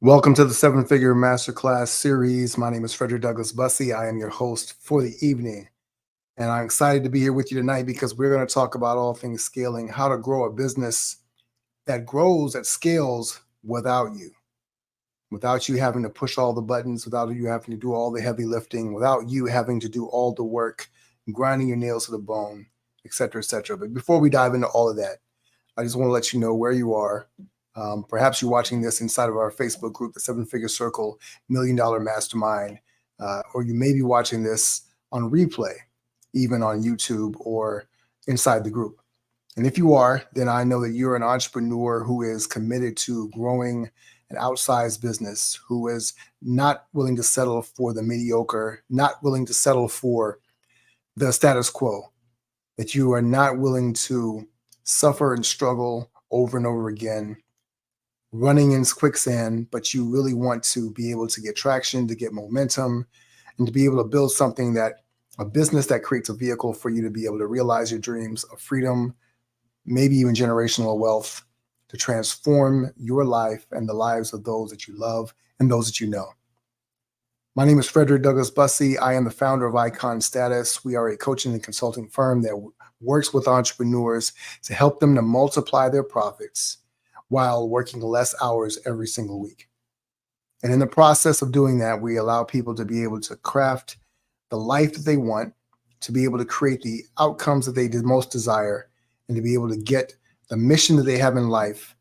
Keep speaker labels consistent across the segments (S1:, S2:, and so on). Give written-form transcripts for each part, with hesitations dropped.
S1: Welcome to the Seven Figure Masterclass series. My name is Frederick Douglass Bussey. I am your host for the evening. And I'm excited to be here with you tonight because we're going to talk about all things scaling, how to grow a business that grows, that scales without you having to push all the buttons, without you having to do all the heavy lifting, without you having to do all the work, grinding your nails to the bone, et cetera, et cetera. But before we dive into all of that, I just want to let you know where you are. Perhaps you're watching this inside of our Facebook group, the Seven Figure Circle $1 Million Mastermind, or you may be watching this on replay, even on YouTube or inside the group. And if you are, then I know that you're an entrepreneur who is committed to growing an outsized business, who is not willing to settle for the mediocre, not willing to settle for the status quo, that you are not willing to suffer and struggle over and over again, running in quicksand, but you really want to be able to get traction, to get momentum, and to be able to build something a business that creates a vehicle for you to be able to realize your dreams of freedom, maybe even generational wealth, to transform your life and the lives of those that you love and those that you know. My name is Frederick Douglass Bussey. I am the founder of Icon Status. We are a coaching and consulting firm that works with entrepreneurs to help them to multiply their profits while working less hours every single week. And in the process of doing that, we allow people to be able to craft the life that they want, to be able to create the outcomes that they most desire, and to be able to get the mission that they have in life,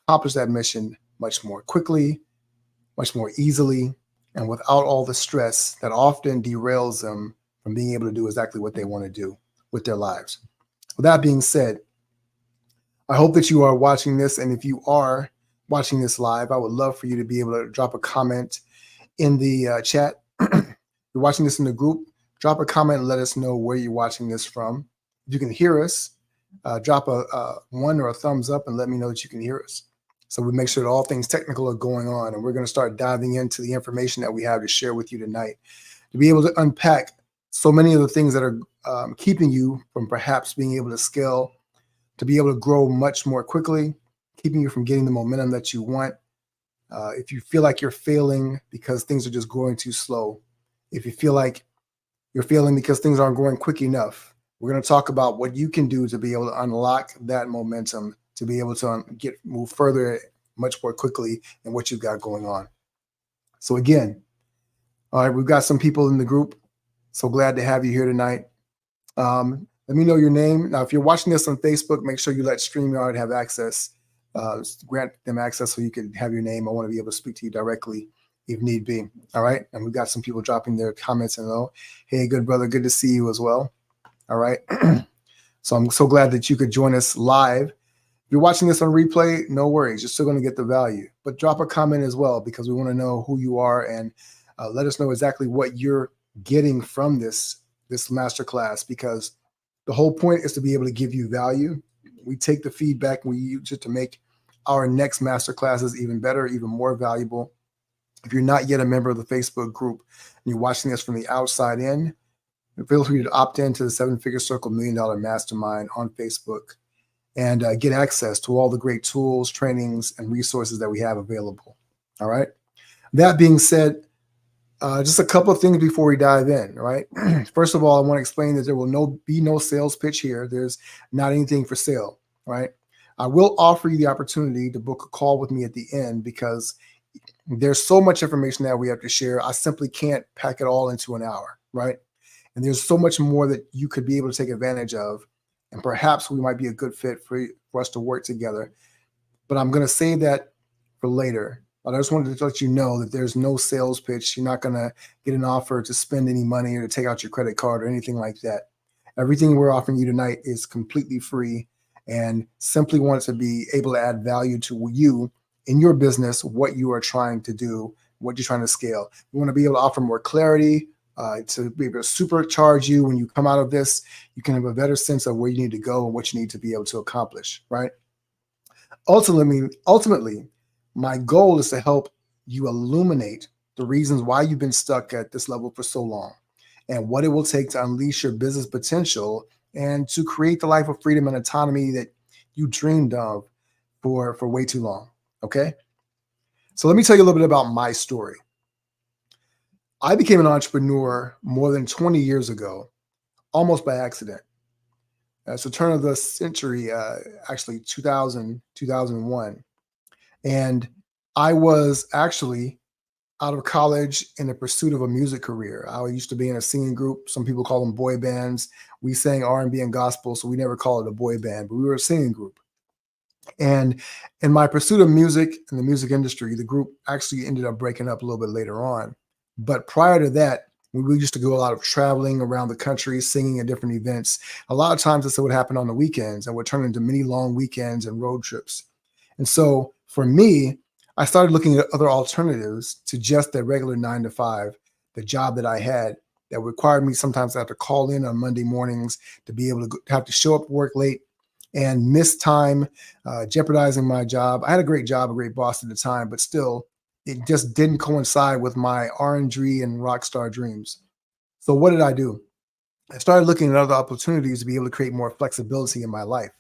S1: accomplish that mission much more quickly, much more easily, and without all the stress that often derails them from being able to do exactly what they want to do with their lives. With that being said, I hope that you are watching this, and if you are watching this live, I would love for you to be able to drop a comment in the chat. If you're watching this in the group, drop a comment and let us know where you're watching this from. If you can hear us, drop a one or a thumbs up and let me know that you can hear us. So we make sure that all things technical are going on, and we're going to start diving into the information that we have to share with you tonight to be able to unpack so many of the things that are keeping you from perhaps being able to scale, to be able to grow much more quickly, keeping you from getting the momentum that you want. If you feel like you're failing because things are just growing too slow, if you feel like you're failing because things aren't growing quick enough, we're going to talk about what you can do to be able to unlock that momentum, to be able to move further much more quickly than what you've got going on. So again, all right, we've got some people in the group. So glad to have you here tonight. Let me know your name. Now, if you're watching this on Facebook, make sure you let StreamYard have access, grant them access so you can have your name. I want to be able to speak to you directly if need be. All right. And we've got some people dropping their comments and hey, good brother, good to see you as well. All right. So I'm so glad that you could join us live. If you're watching this on replay, no worries. You're still going to get the value. But drop a comment as well, because we want to know who you are and let us know exactly what you're getting from this masterclass, because the whole point is to be able to give you value. We take the feedback and we use it to make our next masterclasses even better, even more valuable. If you're not yet a member of the Facebook group and you're watching this from the outside in, feel free to opt into the Seven Figure Circle $1 Million Mastermind on Facebook and get access to all the great tools, trainings, and resources that we have available. All right. That being said, just a couple of things before we dive in, right? First of all, I want to explain that there will be no sales pitch here. There's not anything for sale, right? I will offer you the opportunity to book a call with me at the end, because there's so much information that we have to share. I simply can't pack it all into an hour, right? And there's so much more that you could be able to take advantage of, and perhaps we might be a good fit for us to work together. But I'm going to save that for later. But I just wanted to let you know that there's no sales pitch. You're not going to get an offer to spend any money or to take out your credit card or anything like that. Everything we're offering you tonight is completely free, and simply want to be able to add value to you in your business, what you are trying to do, what you're trying to scale. We want to be able to offer more clarity, to be able to supercharge you. When you come out of this, you can have a better sense of where you need to go and what you need to be able to accomplish, right? Ultimately, my goal is to help you illuminate the reasons why you've been stuck at this level for so long, and what it will take to unleash your business potential and to create the life of freedom and autonomy that you dreamed of for way too long. Okay. So let me tell you a little bit about my story. I became an entrepreneur more than 20 years ago, almost by accident. It's the turn of the century, actually 2000, 2001. And I was actually out of college in the pursuit of a music career. I used to be in a singing group. Some people call them boy bands. We sang R&B and gospel, so we never called it a boy band, but we were a singing group. And in my pursuit of music and the music industry, the group actually ended up breaking up a little bit later on. But prior to that, we used to do a lot of traveling around the country, singing at different events. A lot of times this would happen on the weekends and would turn into many long weekends and road trips. And so for me, I started looking at other alternatives to just the regular 9 to 5, the job that I had that required me sometimes to have to call in on Monday mornings to be able to have to show up work late and miss time, jeopardizing my job. I had a great job, a great boss at the time, but still, it just didn't coincide with my R&D and rock star dreams. So what did I do? I started looking at other opportunities to be able to create more flexibility in my life.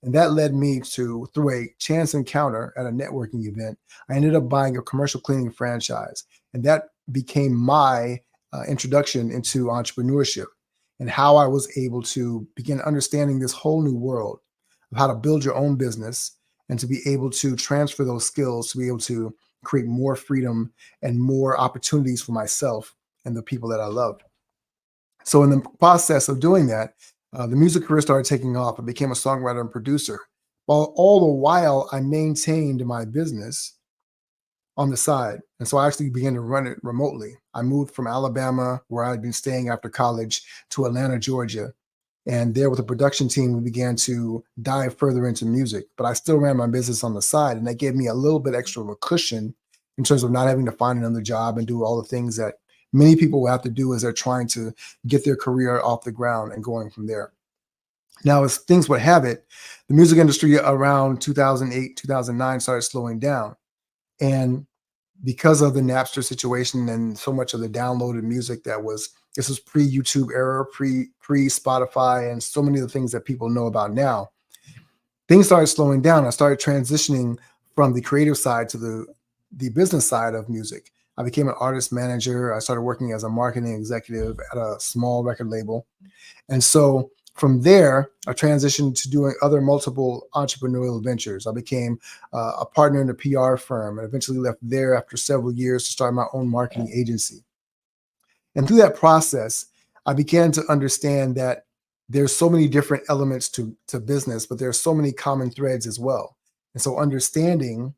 S1: And that led me to, through a chance encounter at a networking event, I ended up buying a commercial cleaning franchise. And that became my introduction into entrepreneurship and how I was able to begin understanding this whole new world of how to build your own business and to be able to transfer those skills to be able to create more freedom and more opportunities for myself and the people that I love. So in the process of doing that, the music career started taking off. I became a songwriter and producer. While all the while, I maintained my business on the side. And so I actually began to run it remotely. I moved from Alabama, where I had been staying after college, to Atlanta, Georgia. And there with a production team, we began to dive further into music. But I still ran my business on the side. And that gave me a little bit extra of a cushion in terms of not having to find another job and do all the things that many people will have to do as they're trying to get their career off the ground and going from there. Now, as things would have it, the music industry around 2008, 2009 started slowing down. And because of the Napster situation and so much of the downloaded music this was pre-YouTube era, pre-Spotify, and so many of the things that people know about now, things started slowing down. I started transitioning from the creative side to the business side of music. I became an artist manager. I started working as a marketing executive at a small record label. And so from there, I transitioned to doing other multiple entrepreneurial ventures. I became a partner in a PR firm and eventually left there after several years to start my own marketing agency. And through that process, I began to understand that there's so many different elements to business, but there's so many common threads as well. And so understanding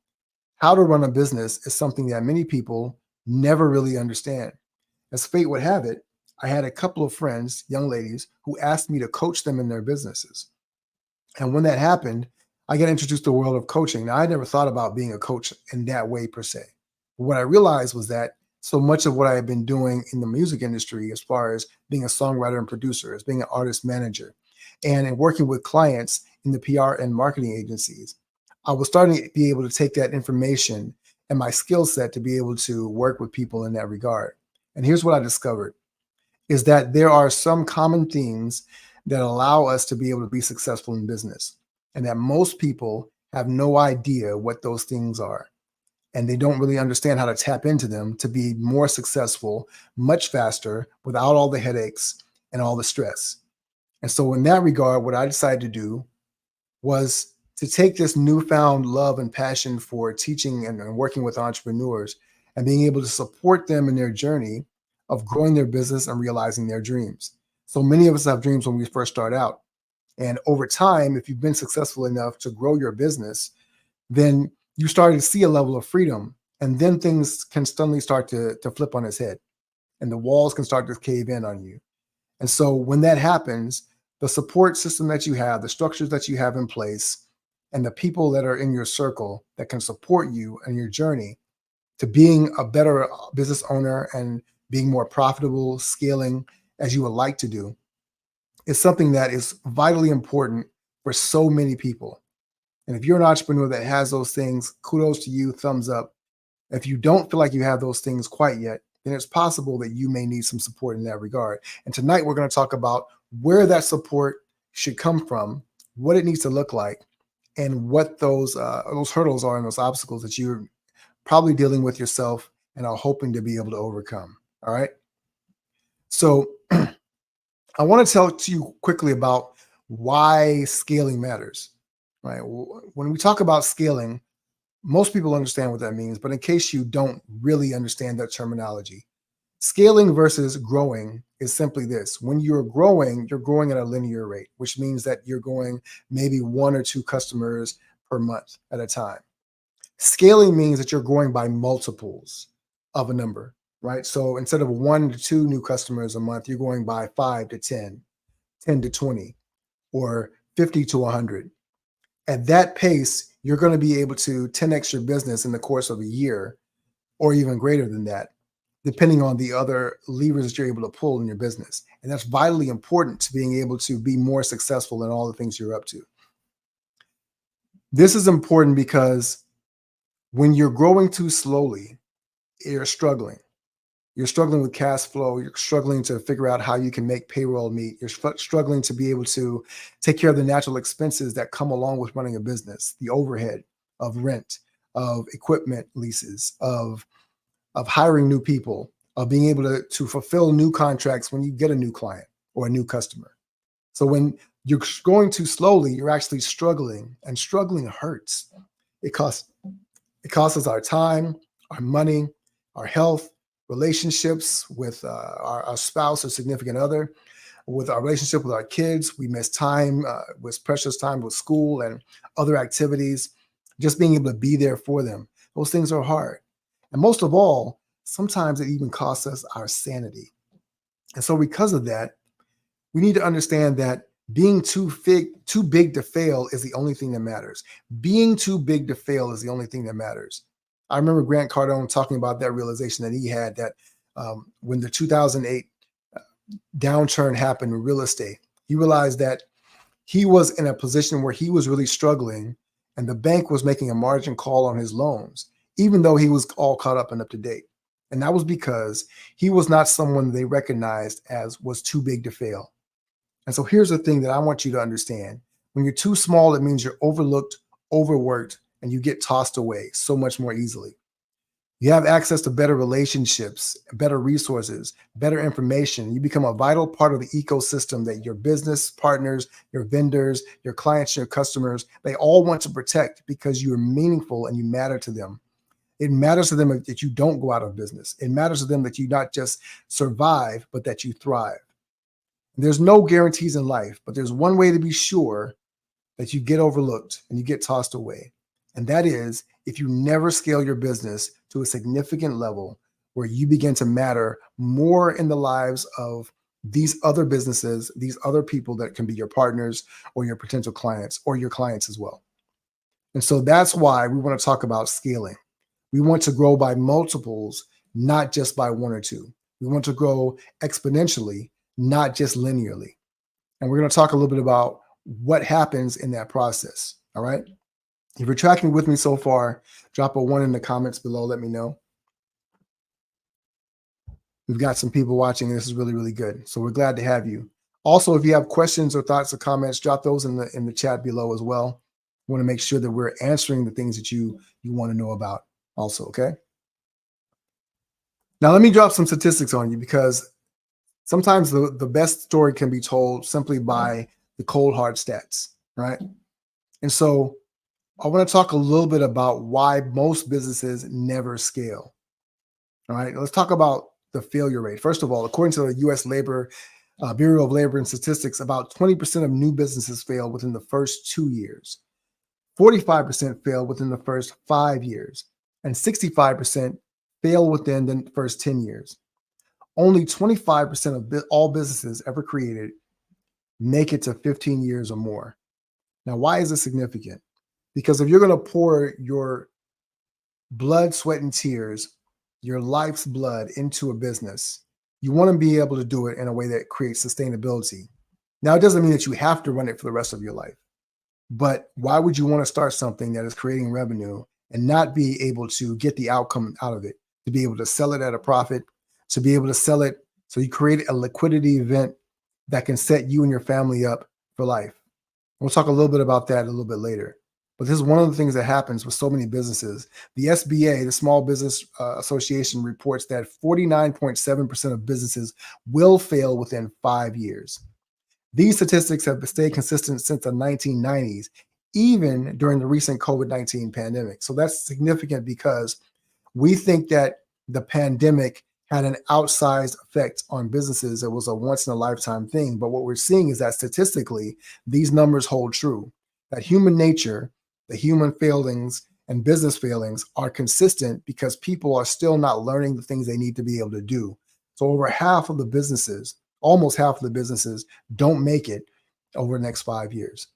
S1: how to run a business is something that many people never really understand. As fate would have it, I had a couple of friends, young ladies, who asked me to coach them in their businesses. And when that happened, I got introduced to the world of coaching. Now, I never thought about being a coach in that way per se. But what I realized was that so much of what I had been doing in the music industry, as far as being a songwriter and producer, as being an artist manager, and in working with clients in the PR and marketing agencies, I was starting to be able to take that information and my skill set to be able to work with people in that regard. And here's what I discovered is that there are some common themes that allow us to be able to be successful in business, and that most people have no idea what those things are. And they don't really understand how to tap into them to be more successful much faster without all the headaches and all the stress. And so in that regard, what I decided to do was to take this newfound love and passion for teaching and working with entrepreneurs and being able to support them in their journey of growing their business and realizing their dreams. So many of us have dreams when we first start out. And over time, if you've been successful enough to grow your business, then you start to see a level of freedom. And then things can suddenly start to flip on its head and the walls can start to cave in on you. And so when that happens, the support system that you have, the structures that you have in place, and the people that are in your circle that can support you in your journey to being a better business owner and being more profitable, scaling as you would like to do, is something that is vitally important for so many people. And if you're an entrepreneur that has those things, kudos to you, thumbs up. If you don't feel like you have those things quite yet, then it's possible that you may need some support in that regard. And tonight we're going to talk about where that support should come from, what it needs to look like, and what those hurdles are and those obstacles that you're probably dealing with yourself and are hoping to be able to overcome. All right. So I want to tell to you quickly about why scaling matters. Right. When we talk about scaling, most people understand what that means, but in case you don't really understand that terminology, scaling versus growing is simply this. When you're growing at a linear rate, which means that you're going maybe one or two customers per month at a time. Scaling means that you're growing by multiples of a number, right? So instead of one to two new customers a month, you're going by 5 to 10, 10 to 20, or 50 to 100. At that pace, you're going to be able to 10x your business in the course of a year or even greater than that, depending on the other levers that you're able to pull in your business. And that's vitally important to being able to be more successful in all the things you're up to. This is important because when you're growing too slowly, you're struggling. You're struggling with cash flow. You're struggling to figure out how you can make payroll meet. You're struggling to be able to take care of the natural expenses that come along with running a business, the overhead of rent, of equipment leases, of hiring new people, of being able to fulfill new contracts when you get a new client or a new customer. So when you're going too slowly, you're actually struggling, and struggling hurts. It costs us our time, our money, our health, relationships with our spouse or significant other, with our relationship with our kids. We miss time, with precious time with school and other activities, just being able to be there for them. Those things are hard. And most of all, sometimes it even costs us our sanity. And so because of that, we need to understand that being too big to fail is the only thing that matters. Being too big to fail is the only thing that matters. I remember Grant Cardone talking about that realization that he had, that when the 2008 downturn happened in real estate, he realized that he was in a position where he was really struggling, and the bank was making a margin call on his loans, even though he was all caught up and up to date. And that was because he was not someone they recognized as was too big to fail. And so here's the thing that I want you to understand. When you're too small, it means you're overlooked, overworked, and you get tossed away so much more easily. You have access to better relationships, better resources, better information. You become a vital part of the ecosystem that your business partners, your vendors, your clients, your customers, they all want to protect because you are meaningful and you matter to them. It matters to them that you don't go out of business. It matters to them that you not just survive, but that you thrive. There's no guarantees in life, but there's one way to be sure that you get overlooked and you get tossed away. And that is if you never scale your business to a significant level where you begin to matter more in the lives of these other businesses, these other people that can be your partners or your potential clients or your clients as well. And so that's why we want to talk about scaling. We want to grow by multiples, not just by one or two. We want to grow exponentially, not just linearly. And we're going to talk a little bit about what happens in that process. All right. If you're tracking with me so far, drop a 1 in the comments below. Let me know. We've got some people watching, and this is really, really good. So we're glad to have you. Also, if you have questions or thoughts or comments, drop those in the chat below as well. We want to make sure that we're answering the things that you want to know about also, okay? Now, let me drop some statistics on you, because sometimes the best story can be told simply by the cold, hard stats, right? And so I want to talk a little bit about why most businesses never scale. All right, let's talk about the failure rate. First of all, according to the U.S. Bureau of Labor and Statistics, about 20% of new businesses fail within the first 2 years. 45% fail within the first 5 years, and 65% fail within the first 10 years. Only 25% of all businesses ever created make it to 15 years or more. Now, why is this significant? Because if you're going to pour your blood, sweat, and tears, your life's blood into a business, you want to be able to do it in a way that creates sustainability. Now, it doesn't mean that you have to run it for the rest of your life, but why would you want to start something that is creating revenue and not be able to get the outcome out of it, to be able to sell it at a profit, to be able to sell it so you create a liquidity event that can set you and your family up for life? We'll talk a little bit about that a little bit later. But this is one of the things that happens with so many businesses. The SBA, the Small Business Association, reports that 49.7% of businesses will fail within 5 years. These statistics have stayed consistent since the 1990s, even during the recent COVID-19 pandemic. So that's significant because we think that the pandemic had an outsized effect on businesses. It was a once in a lifetime thing. But what we're seeing is that statistically, these numbers hold true, that human nature, the human failings and business failings are consistent because people are still not learning the things they need to be able to do. So over half of the businesses, almost half of the businesses don't make it over the next 5 years.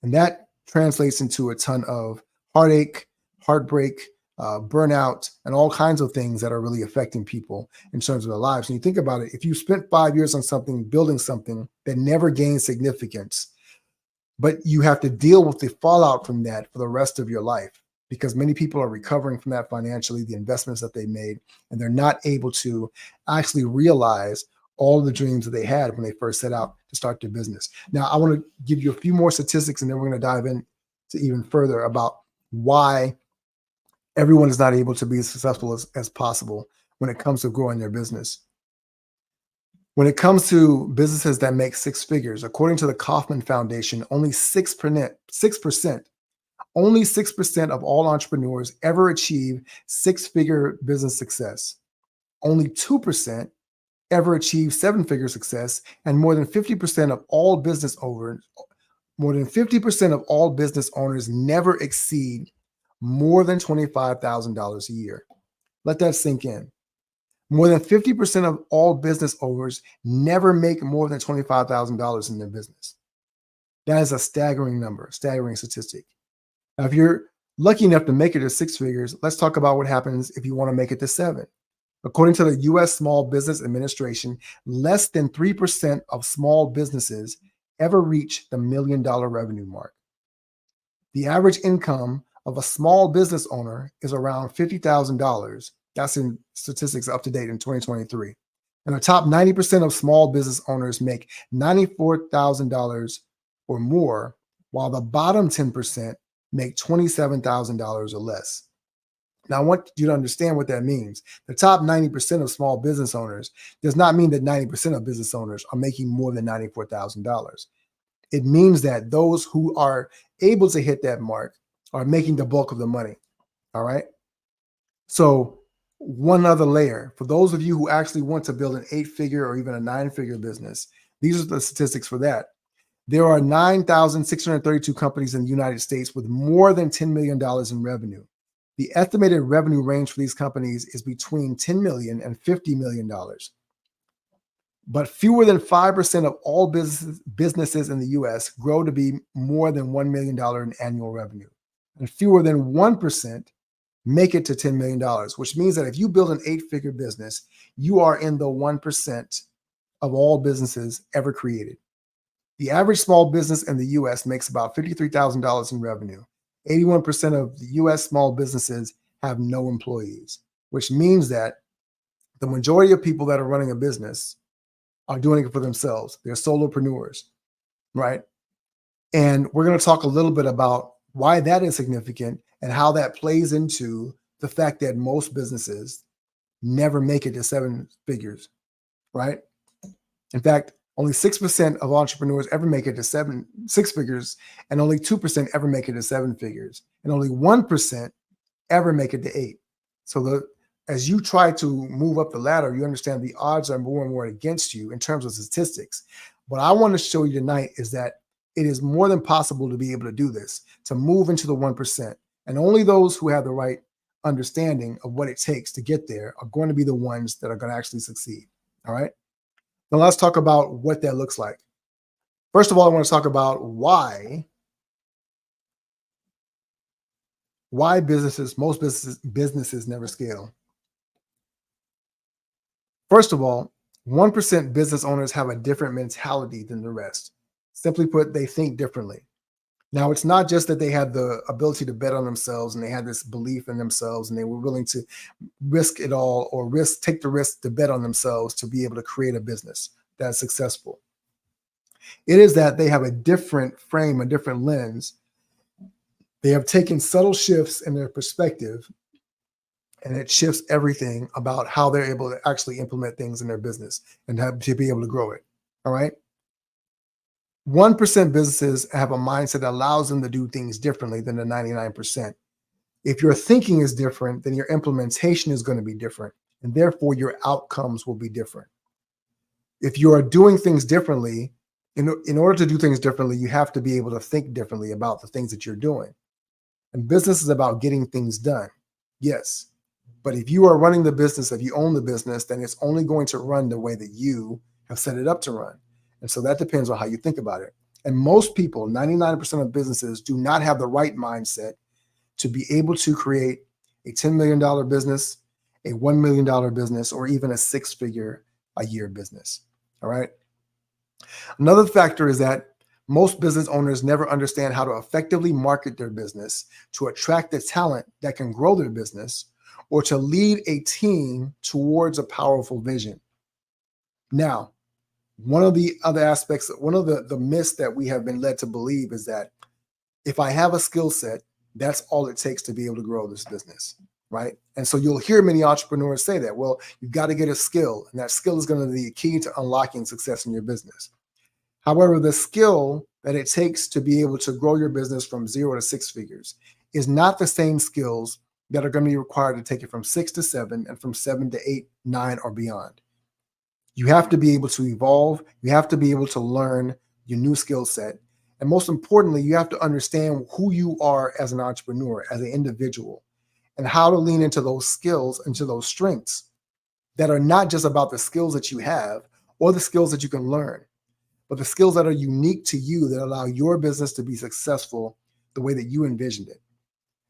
S1: And that translates into a ton of heartache, heartbreak, burnout, and all kinds of things that are really affecting people in terms of their lives. And you think about it, if you spent 5 years on something, building something that never gained significance, but you have to deal with the fallout from that for the rest of your life, because many people are recovering from that financially, the investments that they made, and they're not able to actually realize all the dreams that they had when they first set out to start their business. Now, I want to give you a few more statistics, and then we're going to dive into even further about why everyone is not able to be as successful as possible when it comes to growing their business. When it comes to businesses that make six figures, according to the Kauffman Foundation, only 6% of all entrepreneurs ever achieve six-figure business success. Only 2% ever achieve seven-figure success, and more than 50% of all business owners never exceed more than $25,000 a year. Let that sink in. More than 50% of all business owners never make more than $25,000 in their business. That is a staggering number, staggering statistic. Now, if you're lucky enough to make it to six figures, let's talk about what happens if you want to make it to seven. According to the U.S. Small Business Administration, less than 3% of small businesses ever reach the $1 million revenue mark. The average income of a small business owner is around $50,000. That's in statistics up to date in 2023. And the top 90% of small business owners make $94,000 or more, while the bottom 10% make $27,000 or less. Now, I want you to understand what that means. The top 90% of small business owners does not mean that 90% of business owners are making more than $94,000. It means that those who are able to hit that mark are making the bulk of the money. All right. So one other layer, for those of you who actually want to build an 8-figure or even a 9-figure business, these are the statistics for that. There are 9,632 companies in the United States with more than $10 million in revenue. The estimated revenue range for these companies is between $10 million and $50 million. But fewer than 5% of all businesses in the US grow to be more than $1 million in annual revenue. And fewer than 1% make it to $10 million, which means that if you build an 8-figure business, you are in the 1% of all businesses ever created. The average small business in the US makes about $53,000 in revenue. 81% of the US small businesses have no employees, which means that the majority of people that are running a business are doing it for themselves. They're solopreneurs, right? And we're going to talk a little bit about why that is significant and how that plays into the fact that most businesses never make it to 7 figures, right? In fact, only 6% of entrepreneurs ever make it to 6 figures, and only 2% ever make it to 7 figures, and only 1% ever make it to 8. So as you try to move up the ladder, you understand the odds are more and more against you in terms of statistics. What I want to show you tonight is that it is more than possible to be able to do this, to move into the 1%. And only those who have the right understanding of what it takes to get there are going to be the ones that are going to actually succeed. All right. Now let's talk about what that looks like. First of all, I want to talk about why most businesses never scale. First of all, 1% business owners have a different mentality than the rest. Simply put, they think differently. Now, it's not just that they had the ability to bet on themselves and they had this belief in themselves and they were willing to risk it all or take the risk to bet on themselves to be able to create a business that's successful. It is that they have a different frame, a different lens They have taken subtle shifts in their perspective, and it shifts everything about how they're able to actually implement things in their business and have to be able to grow it. All right. 1% businesses have a mindset that allows them to do things differently than the 99%. If your thinking is different, then your implementation is going to be different, and therefore your outcomes will be different. If you are doing things differently, in order to do things differently, you have to be able to think differently about the things that you're doing. And business is about getting things done. Yes. But if you are running the business, if you own the business, then it's only going to run the way that you have set it up to run. And so that depends on how you think about it. And most people, 99% of businesses, do not have the right mindset to be able to create a $10 million business, a $1 million business, or even a six-figure a year business. All right. Another factor is that most business owners never understand how to effectively market their business to attract the talent that can grow their business or to lead a team towards a powerful vision. Now, one of the other aspects, one of the myths that we have been led to believe is that if I have a skill set, that's all it takes to be able to grow this business, right? And so you'll hear many entrepreneurs say that, well, you've got to get a skill, and that skill is going to be the key to unlocking success in your business. However, the skill that it takes to be able to grow your business from 0 to 6 figures is not the same skills that are going to be required to take it from 6 to 7 and from 7 to 8, 9, or beyond. You have to be able to evolve. You have to be able to learn your new skill set. And most importantly, you have to understand who you are as an entrepreneur, as an individual, and how to lean into those skills, into those strengths that are not just about the skills that you have or the skills that you can learn, but the skills that are unique to you that allow your business to be successful the way that you envisioned it.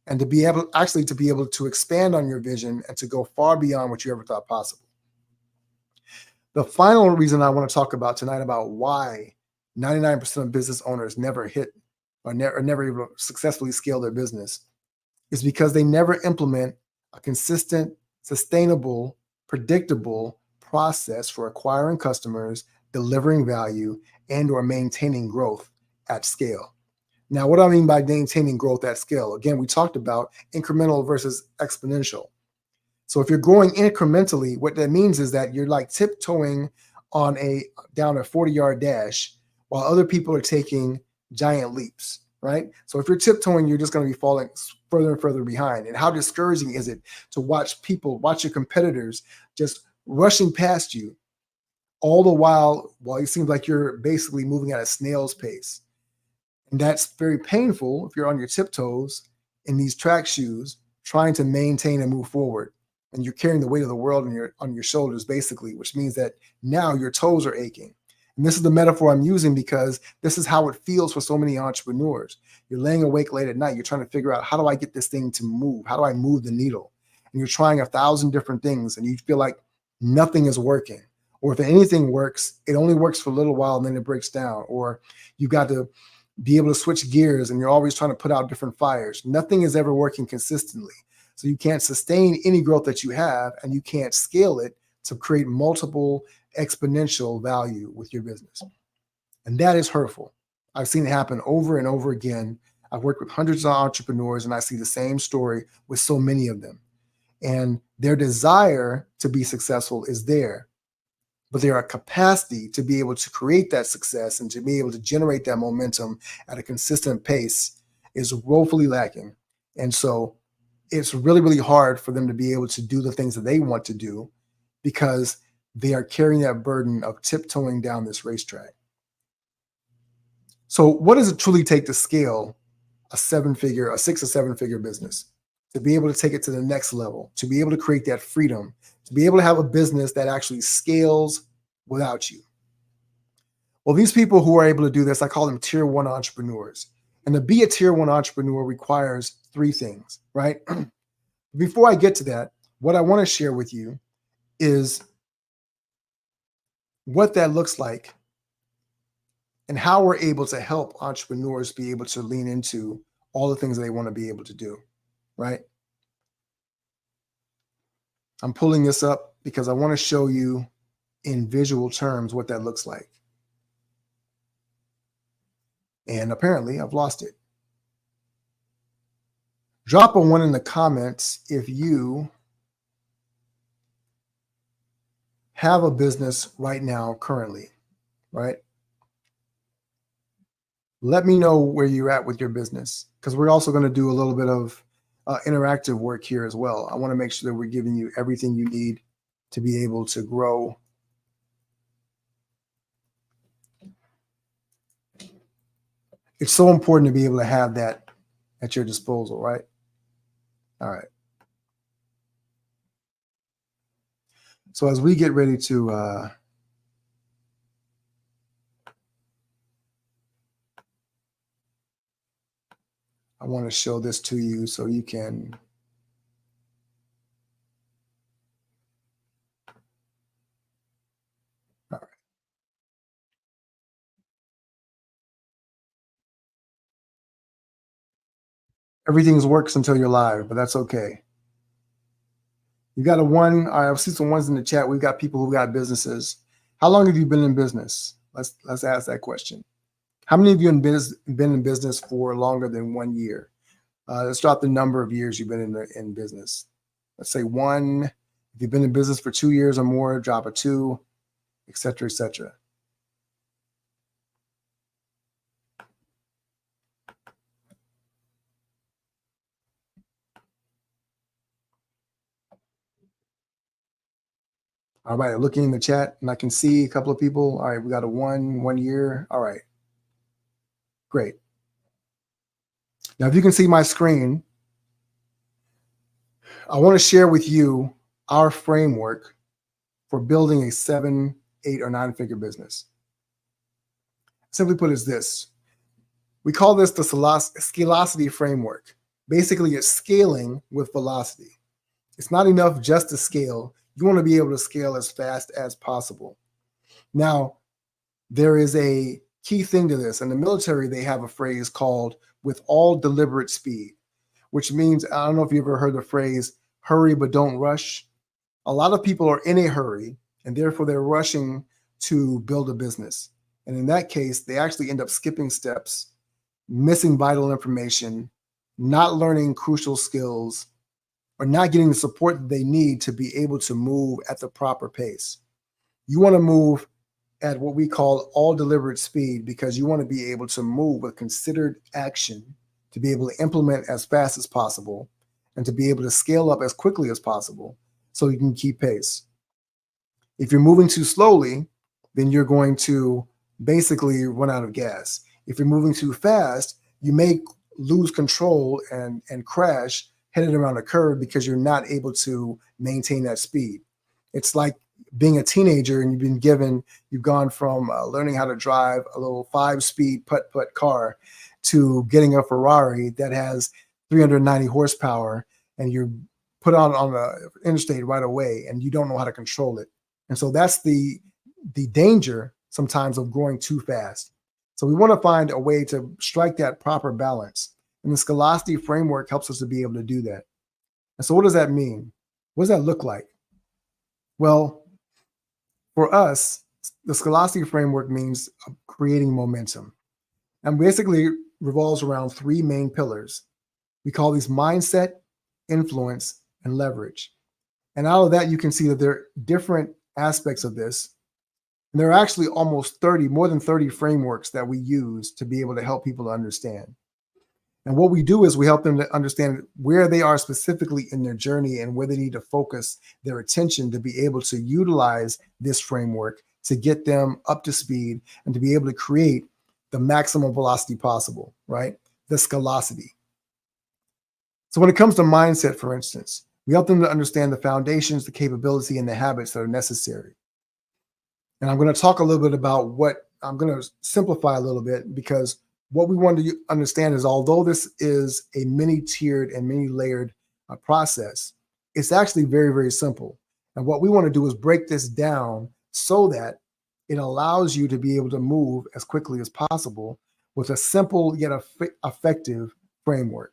S1: And to be able to expand on your vision and to go far beyond what you ever thought possible. The final reason I want to talk about tonight about why 99% of business owners never hit or never able to successfully scale their business is because they never implement a consistent, sustainable, predictable process for acquiring customers, delivering value, and or maintaining growth at scale. Now, what do I mean by maintaining growth at scale? Again, we talked about incremental versus exponential. So if you're growing incrementally, what that means is that you're like tiptoeing down a 40-yard dash while other people are taking giant leaps, right? So if you're tiptoeing, you're just going to be falling further and further behind. And how discouraging is it to watch your competitors just rushing past you all the while it seems like you're basically moving at a snail's pace. And that's very painful if you're on your tiptoes in these track shoes, trying to maintain and move forward. And you're carrying the weight of the world on your shoulders, basically, which means that now your toes are aching. And this is the metaphor I'm using because this is how it feels for so many entrepreneurs. You're laying awake late at night. You're trying to figure out, how do I get this thing to move? How do I move the needle? And you're trying 1,000 different things and you feel like nothing is working. Or if anything works, it only works for a little while and then it breaks down. Or you've got to be able to switch gears and you're always trying to put out different fires. Nothing is ever working consistently. So you can't sustain any growth that you have and you can't scale it to create multiple exponential value with your business. And that is hurtful. I've seen it happen over and over again. I've worked with hundreds of entrepreneurs and I see the same story with so many of them. And their desire to be successful is there, but their capacity to be able to create that success and to be able to generate that momentum at a consistent pace is woefully lacking. And so it's really, really hard for them to be able to do the things that they want to do because they are carrying that burden of tiptoeing down this racetrack. So what does it truly take to scale a 6 or 7-figure business? To be able to take it to the next level, to be able to create that freedom, to be able to have a business that actually scales without you. Well, these people who are able to do this, I call them tier 1 entrepreneurs. And to be a tier 1 entrepreneur requires 3 things, right? Before I get to that, what I want to share with you is what that looks like and how we're able to help entrepreneurs be able to lean into all the things they want to be able to do, right? I'm pulling this up because I want to show you in visual terms what that looks like. And apparently I've lost it. Drop a one in the comments if you have a business right now, currently, right? Let me know where you're at with your business, because we're also going to do a little bit of interactive work here as well. I want to make sure that we're giving you everything you need to be able to grow. It's so important to be able to have that at your disposal, right? All right. So as we get ready to I want to show this to you so you can all right. Everything's works until you're live, but that's okay. You got a one. All right, I've seen some ones in the chat. We've got people who got businesses. How long have you been in business? Let's ask that question. How many of you been in business for longer than 1 year? Let's drop the number of years you've been in business. Let's say one. If you've been in business for 2 years or more, drop a two, et cetera, et cetera. All right, looking in the chat, and I can see a couple of people. All right, we got a 1 year. All right, great. Now, if you can see my screen, I want to share with you our framework for building a 7, 8, or 9-figure business. Simply put, is this. We call this the scalosity framework. Basically, it's scaling with velocity. It's not enough just to scale. You want to be able to scale as fast as possible. Now, there is a key thing to this. In the military, they have a phrase called with all deliberate speed, which means, I don't know if you ever heard the phrase, hurry but don't rush. A lot of people are in a hurry, and therefore they're rushing to build a business. And in that case, they actually end up skipping steps, missing vital information, not learning crucial skills, or not getting the support that they need to be able to move at the proper pace. You want to move at what we call all deliberate speed, because you want to be able to move with considered action, to be able to implement as fast as possible, and to be able to scale up as quickly as possible so you can keep pace. If you're moving too slowly, then you're going to basically run out of gas. If you're moving too fast, you may lose control and crash, headed around a curve, because you're not able to maintain that speed. It's like being a teenager and you've gone from learning how to drive a little 5-speed putt-putt car to getting a Ferrari that has 390 horsepower, and you're put on the interstate right away and you don't know how to control it. And so that's the danger sometimes of growing too fast. So we want to find a way to strike that proper balance. And the Scalosity framework helps us to be able to do that. And so what does that mean? What does that look like? Well, for us, the Scalosity framework means creating momentum. And basically revolves around 3 main pillars. We call these mindset, influence, and leverage. And out of that, you can see that there are different aspects of this. And there are actually almost more than 30 frameworks that we use to be able to help people to understand. And what we do is we help them to understand where they are specifically in their journey and where they need to focus their attention to be able to utilize this framework to get them up to speed and to be able to create the maximum velocity possible, right? The scalosity. So when it comes to mindset, for instance, we help them to understand the foundations, the capability, and the habits that are necessary. And I'm going to talk a little bit about I'm going to simplify a little bit, because what we want to understand is, although this is a many-tiered and many-layered process, it's actually very, very simple. And what we want to do is break this down so that it allows you to be able to move as quickly as possible with a simple yet effective framework.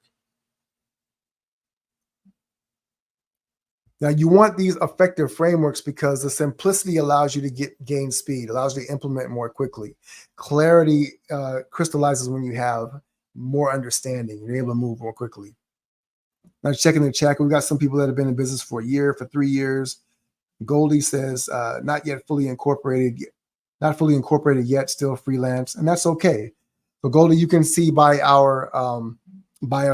S1: Now, you want these effective frameworks because the simplicity allows you to gain speed, allows you to implement more quickly. Clarity crystallizes when you have more understanding. You're able to move more quickly. Now checking the chat, we've got some people that have been in business for a year, for 3 years. Goldie says, not yet fully incorporated, not fully incorporated yet, still freelance, and that's okay. So Goldie, you can see by our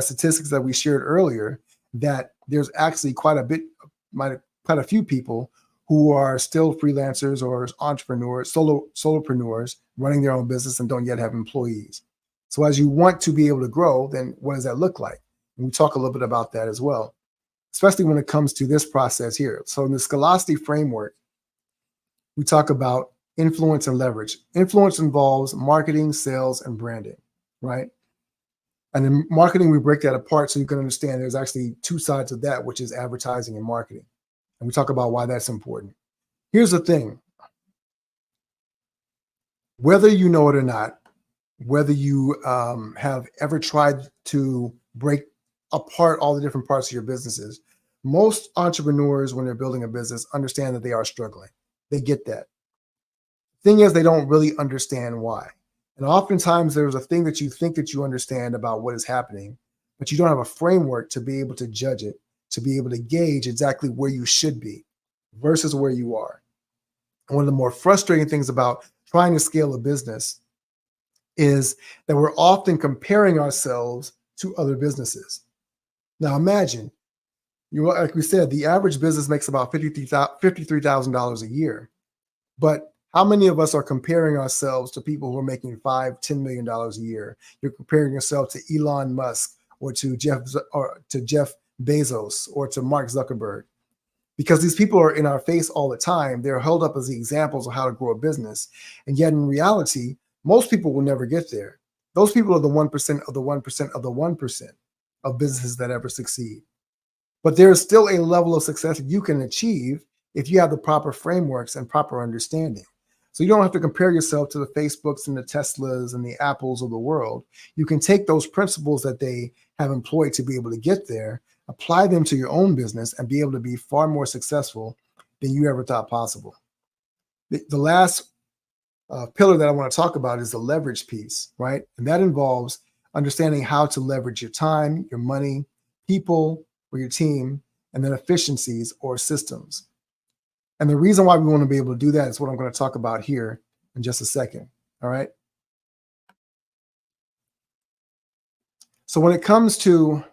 S1: statistics that we shared earlier that there's actually quite a few people who are still freelancers or entrepreneurs, solopreneurs running their own business and don't yet have employees. So as you want to be able to grow, then what does that look like? And we talk a little bit about that as well, especially when it comes to this process here. So in the Scalosity framework, we talk about influence and leverage. Influence involves marketing, sales, and branding, right? And in marketing, we break that apart so you can understand there's actually two sides of that, which is advertising and marketing. And we talk about why that's important. Here's the thing. Whether you know it or not, whether you have ever tried to break apart all the different parts of your businesses, most entrepreneurs, when they're building a business, understand that they are struggling. They get that. Thing is, they don't really understand why. And oftentimes there's a thing that you think that you understand about what is happening, but you don't have a framework to be able to judge it, to be able to gauge exactly where you should be versus where you are. And one of the more frustrating things about trying to scale a business is that we're often comparing ourselves to other businesses. Now imagine, like we said, the average business makes about $53,000 a year. But how many of us are comparing ourselves to people who are making $5, $10 million a year? You're comparing yourself to Elon Musk or to Jeff Bezos or to Mark Zuckerberg. Because these people are in our face all the time. They're held up as the examples of how to grow a business. And yet in reality, most people will never get there. Those people are the 1% of the 1% of the 1% of businesses that ever succeed. But there's still a level of success you can achieve if you have the proper frameworks and proper understanding. So you don't have to compare yourself to the Facebooks and the Teslas and the Apples of the world. You can take those principles that they have employed to be able to get there, apply them to your own business, and be able to be far more successful than you ever thought possible. The last pillar that I want to talk about is the leverage piece, right? And that involves understanding how to leverage your time, your money, people, or your team, and then efficiencies or systems. And the reason why we want to be able to do that is what I'm going to talk about here in just a second. All right. So when it comes to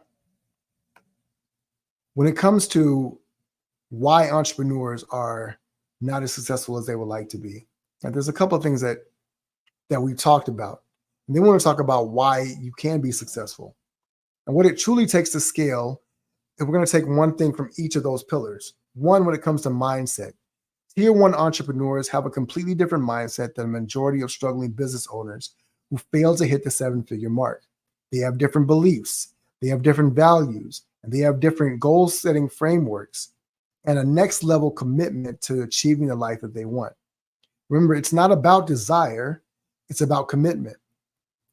S1: why entrepreneurs are not as successful as they would like to be, and there's a couple of things that we've talked about. And then we want to talk about why you can be successful and what it truly takes to scale. If we're going to take one thing from each of those pillars, one, when it comes to mindset, Tier 1 entrepreneurs have a completely different mindset than the majority of struggling business owners who fail to hit the 7-figure mark. They have different beliefs, they have different values, and they have different goal-setting frameworks and a next level commitment to achieving the life that they want. Remember, it's not about desire, it's about commitment.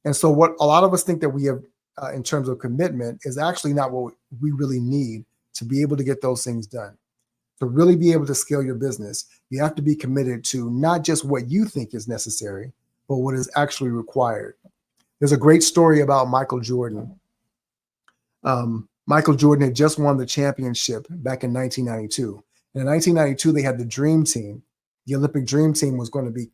S1: And so what a lot of us think that we have in terms of commitment is actually not what we really need to be able to get those things done. To really be able to scale your business, you have to be committed to not just what you think is necessary, but what is actually required. There's a great story about Michael Jordan. Michael Jordan had just won the championship back in 1992. And in 1992, they had the Dream Team. The Olympic Dream Team was going to be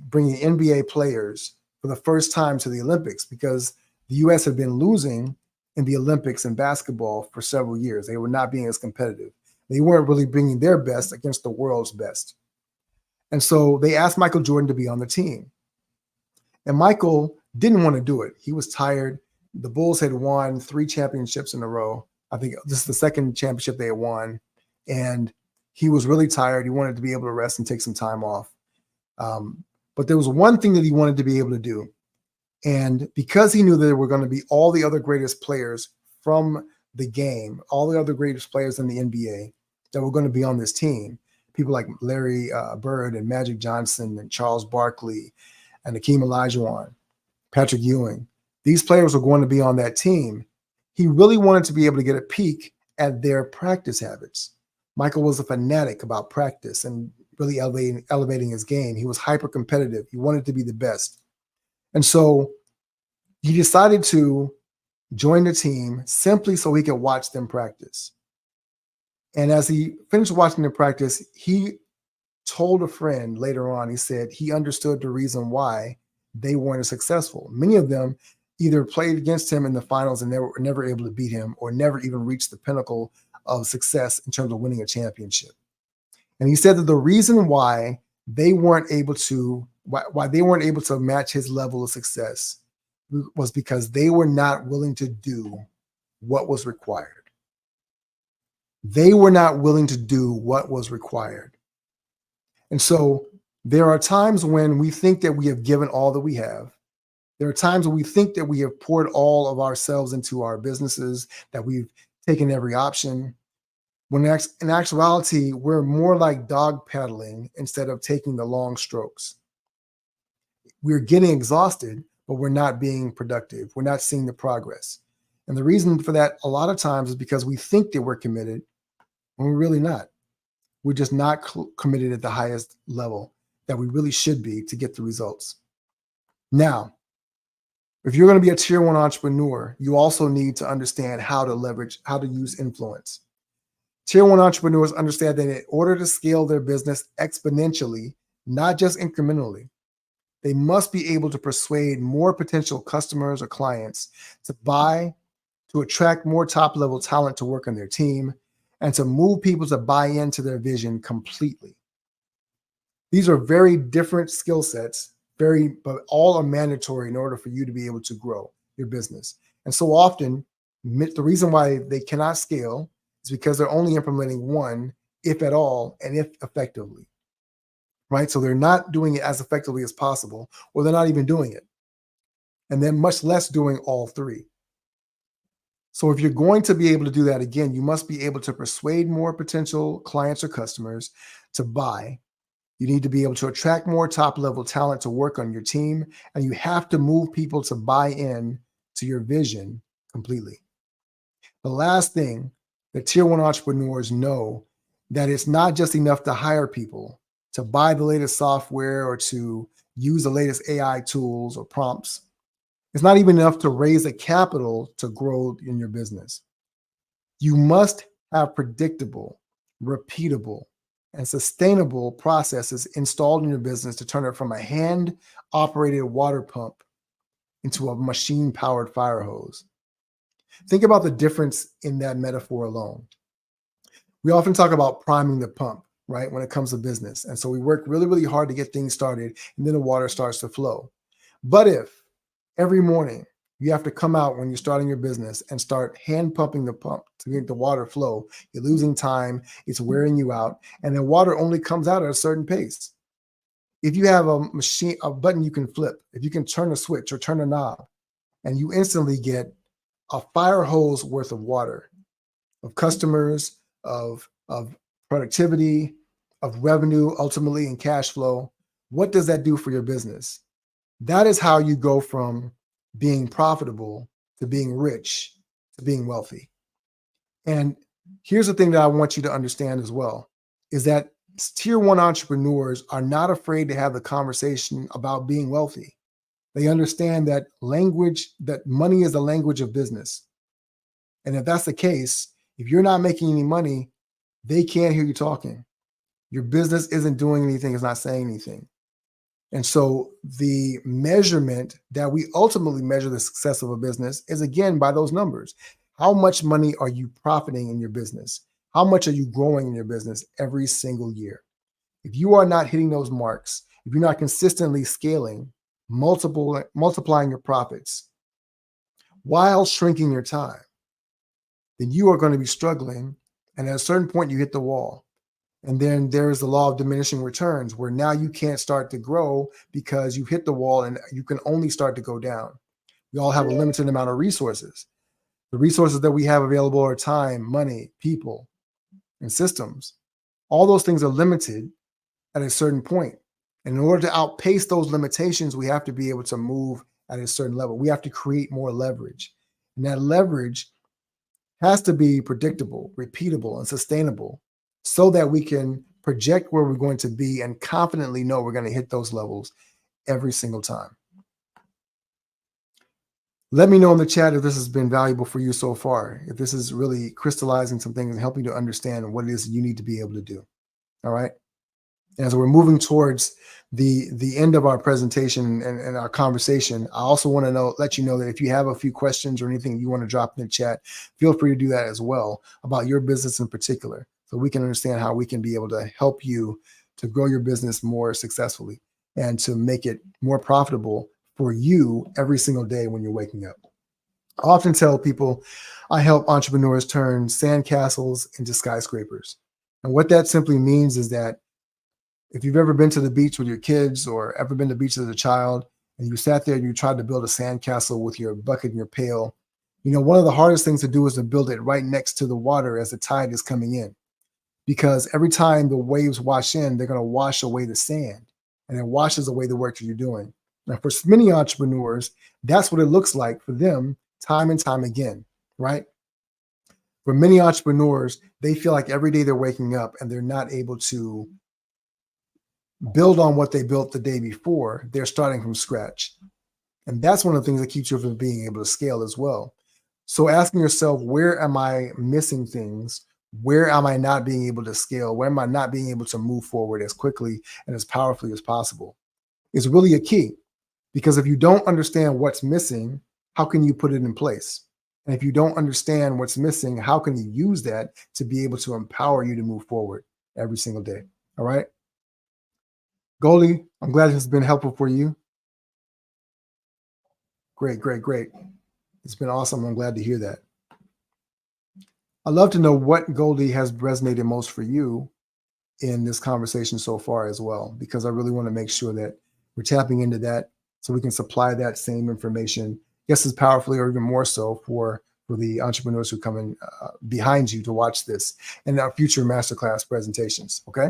S1: bringing NBA players for the first time to the Olympics because the U.S. had been losing in the Olympics in basketball for several years. They were not being as competitive. They weren't really bringing their best against the world's best. And so they asked Michael Jordan to be on the team. And Michael didn't want to do it. He was tired. The Bulls had won 3 championships in a row. I think this is the second championship they had won. And he was really tired. He wanted to be able to rest and take some time off. But there was one thing that he wanted to be able to do. And because he knew that there were going to be all the other greatest players from the game, all the other greatest players in the NBA that were going to be on this team, people like Larry Bird and Magic Johnson and Charles Barkley and Hakeem Olajuwon, Patrick Ewing, these players were going to be on that team. He really wanted to be able to get a peek at their practice habits. Michael was a fanatic about practice and really elevating his game. He was hyper competitive. He wanted to be the best. And so he decided to joined the team simply so he could watch them practice. And as he finished watching them practice, he told a friend later on, he said he understood the reason why they weren't as successful. Many of them either played against him in the finals and they were never able to beat him, or never even reached the pinnacle of success in terms of winning a championship. And he said that the reason why they weren't able to match his level of success was because they were not willing to do what was required. They were not willing to do what was required. And so there are times when we think that we have given all that we have. There are times when we think that we have poured all of ourselves into our businesses, that we've taken every option. When in actuality, we're more like dog paddling instead of taking the long strokes. We're getting exhausted, but we're not being productive. We're not seeing the progress. And the reason for that a lot of times is because we think that we're committed when we're really not. We're just not committed at the highest level that we really should be to get the results. Now, if you're going to be a tier 1 entrepreneur, you also need to understand how to use influence. Tier 1 entrepreneurs understand that in order to scale their business exponentially, not just incrementally, they must be able to persuade more potential customers or clients to buy, to attract more top-level talent to work on their team, and to move people to buy into their vision completely. These are very different skill sets, but all are mandatory in order for you to be able to grow your business. And so often, the reason why they cannot scale is because they're only implementing one, if at all, and if effectively, right? So they're not doing it as effectively as possible, or they're not even doing it. And then much less doing all three. So if you're going to be able to do that again, you must be able to persuade more potential clients or customers to buy. You need to be able to attract more top-level talent to work on your team, and you have to move people to buy in to your vision completely. The last thing that tier 1 entrepreneurs know, that it's not just enough to hire people, to buy the latest software, or to use the latest AI tools or prompts. It's not even enough to raise the capital to grow in your business. You must have predictable, repeatable, and sustainable processes installed in your business to turn it from a hand-operated water pump into a machine-powered fire hose. Think about the difference in that metaphor alone. We often talk about priming the pump, right, when it comes to business. And so we work really, really hard to get things started, and then the water starts to flow. But if every morning you have to come out when you're starting your business and start hand pumping the pump to get the water flow, you're losing time, it's wearing you out, and the water only comes out at a certain pace. If you have a button you can flip, if you can turn a switch or turn a knob, and you instantly get a fire hose worth of water, of customers, of productivity, of revenue, ultimately, and cash flow, what does that do for your business? That is how you go from being profitable to being rich to being wealthy. And here's the thing that I want you to understand as well, is that tier 1 entrepreneurs are not afraid to have the conversation about being wealthy. They understand that money is the language of business. And if that's the case, if you're not making any money, they can't hear you talking. Your business isn't doing anything, it's not saying anything. And so the measurement that we ultimately measure the success of a business is, again, by those numbers. How much money are you profiting in your business? How much are you growing in your business every single year? If you are not hitting those marks, if you're not consistently scaling, multiplying your profits while shrinking your time, then you are going to be struggling. And at a certain point, you hit the wall. And then there is the law of diminishing returns, where now you can't start to grow because you've hit the wall and you can only start to go down. We all have a limited amount of resources. The resources that we have available are time, money, people, and systems. All those things are limited at a certain point. And in order to outpace those limitations, we have to be able to move at a certain level. We have to create more leverage. And that leverage has to be predictable, repeatable, and sustainable, so that we can project where we're going to be and confidently know we're going to hit those levels every single time. Let me know in the chat if this has been valuable for you so far, if this is really crystallizing some things and helping you to understand what it is you need to be able to do. All right. As we're moving towards the end of our presentation and our conversation, I also want to let you know that if you have a few questions or anything you want to drop in the chat, feel free to do that as well about your business in particular, so we can understand how we can be able to help you to grow your business more successfully and to make it more profitable for you every single day when you're waking up. I often tell people I help entrepreneurs turn sandcastles into skyscrapers. And what that simply means is that if you've ever been to the beach with your kids or ever been to the beach as a child and you sat there and you tried to build a sandcastle with your bucket and your pail, one of the hardest things to do is to build it right next to the water as the tide is coming in. Because every time the waves wash in, they're going to wash away the sand and it washes away the work that you're doing. Now, for many entrepreneurs, that's what it looks like for them time and time again, right? For many entrepreneurs, they feel like every day they're waking up and they're not able to build on what they built the day before. They're starting from scratch. And that's one of the things that keeps you from being able to scale as well. So asking yourself, where am I missing things? Where am I not being able to scale? Where am I not being able to move forward as quickly and as powerfully as possible? Is really a key. Because if you don't understand what's missing, how can you put it in place? And if you don't understand what's missing, how can you use that to be able to empower you to move forward every single day? All right. Goldie, I'm glad this has been helpful for you. Great, great, great. It's been awesome. I'm glad to hear that. I'd love to know what, Goldie, has resonated most for you in this conversation so far as well, because I really want to make sure that we're tapping into that so we can supply that same information, just as powerfully or even more so for the entrepreneurs who come in behind you to watch this and our future masterclass presentations, okay?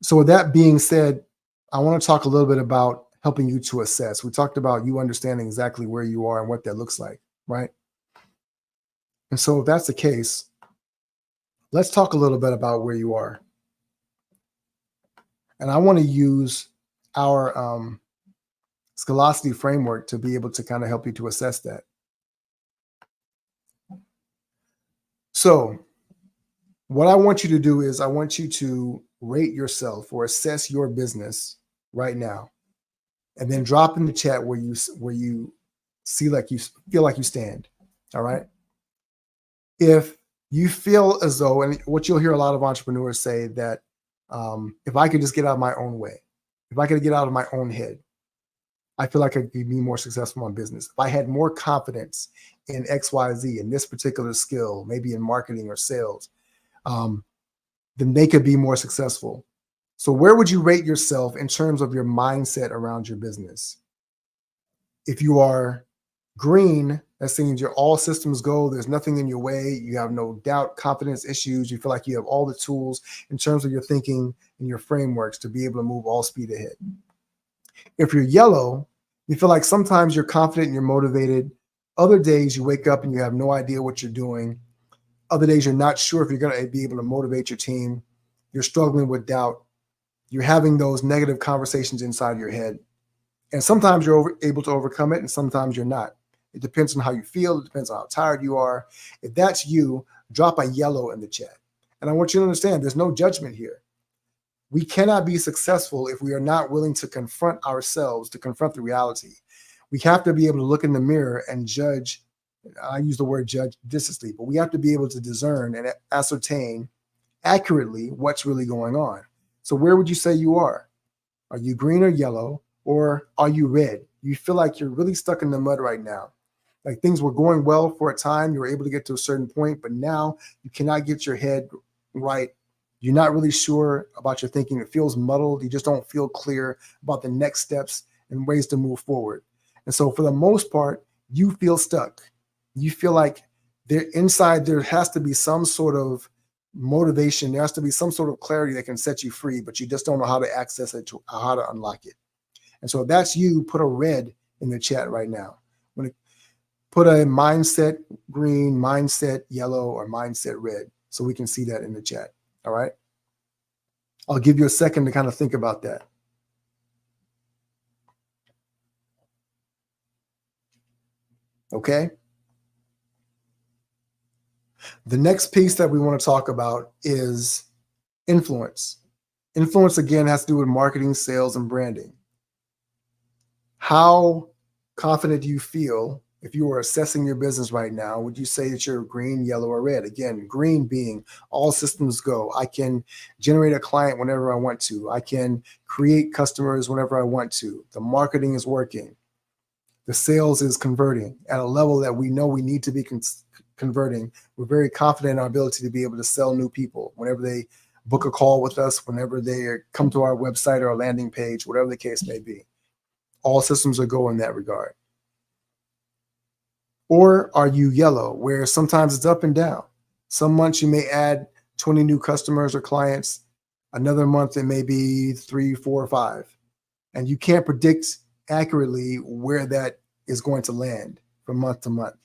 S1: So with that being said, I want to talk a little bit about helping you to assess. We talked about you understanding exactly where you are and what that looks like, right? And so if that's the case, let's talk a little bit about where you are. And I want to use our Scalosity framework to be able to kind of help you to assess that. So what I want you to do is I want you to rate yourself or assess your business right now, and then drop in the chat where you see like you feel like you stand. All right. If you feel as though, and what you'll hear a lot of entrepreneurs say, that if I could just get out of my own way, if I could get out of my own head, I feel like I could be more successful in business. If I had more confidence in XYZ, in this particular skill, maybe in marketing or sales, then they could be more successful. So where would you rate yourself in terms of your mindset around your business? If you are green, that means you're all systems go. There's nothing in your way. You have no doubt, confidence issues. You feel like you have all the tools in terms of your thinking and your frameworks to be able to move all speed ahead. If you're yellow, you feel like sometimes you're confident and you're motivated. Other days you wake up and you have no idea what you're doing. Other days you're not sure if you're going to be able to motivate your team. You're struggling with doubt. You're having those negative conversations inside your head. And sometimes you're able to overcome it and sometimes you're not. It depends on how you feel. It depends on how tired you are. If that's you, drop a yellow in the chat. And I want you to understand there's no judgment here. We cannot be successful if we are not willing to confront ourselves, to confront the reality. We have to be able to look in the mirror and judge. I use the word judge judiciously, but we have to be able to discern and ascertain accurately what's really going on. So where would you say you are? Are you green or yellow, or are you red? You feel like you're really stuck in the mud right now. Like things were going well for a time. You were able to get to a certain point, but now you cannot get your head right. You're not really sure about your thinking. It feels muddled. You just don't feel clear about the next steps and ways to move forward. And so for the most part, you feel stuck. You feel like inside there has to be some sort of motivation. There has to be some sort of clarity that can set you free, but you just don't know how to access it, how to unlock it. And so if that's you, put a red in the chat right now. Put a mindset green, mindset yellow, or mindset red so we can see that in the chat. All right. I'll give you a second to kind of think about that. Okay. The next piece that we want to talk about is influence. Influence, again, has to do with marketing, sales, and branding. How confident do you feel if you were assessing your business right now? Would you say that you're green, yellow, or red? Again, green being all systems go. I can generate a client whenever I want to. I can create customers whenever I want to. The marketing is working. The sales is converting at a level that we know we need to be converting. We're very confident in our ability to be able to sell new people whenever they book a call with us, whenever they come to our website or our landing page, whatever the case may be. All systems are go in that regard. Or are you yellow, where sometimes it's up and down? Some months you may add 20 new customers or clients. Another month it may be 3, 4, 5. And you can't predict accurately where that is going to land from month to month.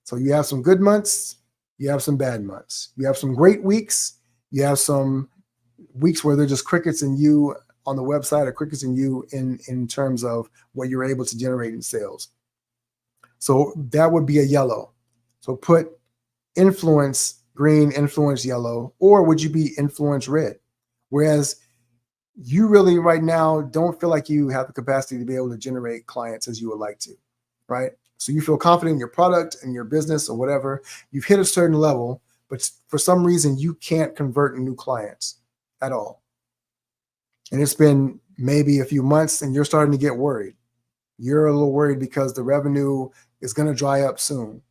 S1: So you have some good months, you have some bad months. You have some great weeks, you have some weeks where they're just crickets in you on the website or crickets in you in terms of what you're able to generate in sales. So that would be a yellow. So put influence green, influence yellow, or would you be influence red? Whereas you really right now don't feel like you have the capacity to be able to generate clients as you would like to, right? So you feel confident in your product and your business or whatever. You've hit a certain level, but for some reason you can't convert new clients at all. And it's been maybe a few months and you're starting to get worried. You're a little worried because the revenue is going to dry up soon.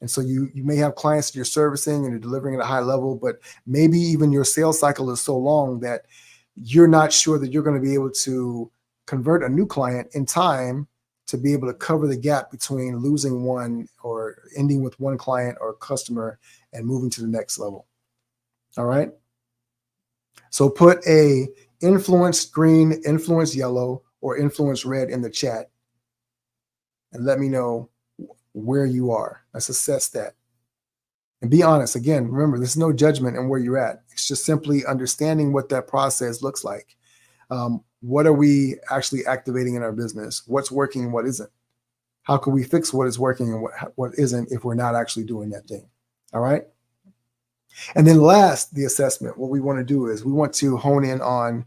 S1: And so you may have clients that you're servicing and you're delivering at a high level, but maybe even your sales cycle is so long that you're not sure that you're going to be able to convert a new client in time to be able to cover the gap between losing one or ending with one client or customer and moving to the next level. All right. So put a influence green, influence yellow, or influence red in the chat and let me know where you are. Let's assess that. And be honest. Again, remember, there's no judgment in where you're at. It's just simply understanding what that process looks like. What are we actually activating in our business? What's working and what isn't? How can we fix what is working and what isn't if we're not actually doing that thing? All right. And then last, the assessment. What we want to do is we want to hone in on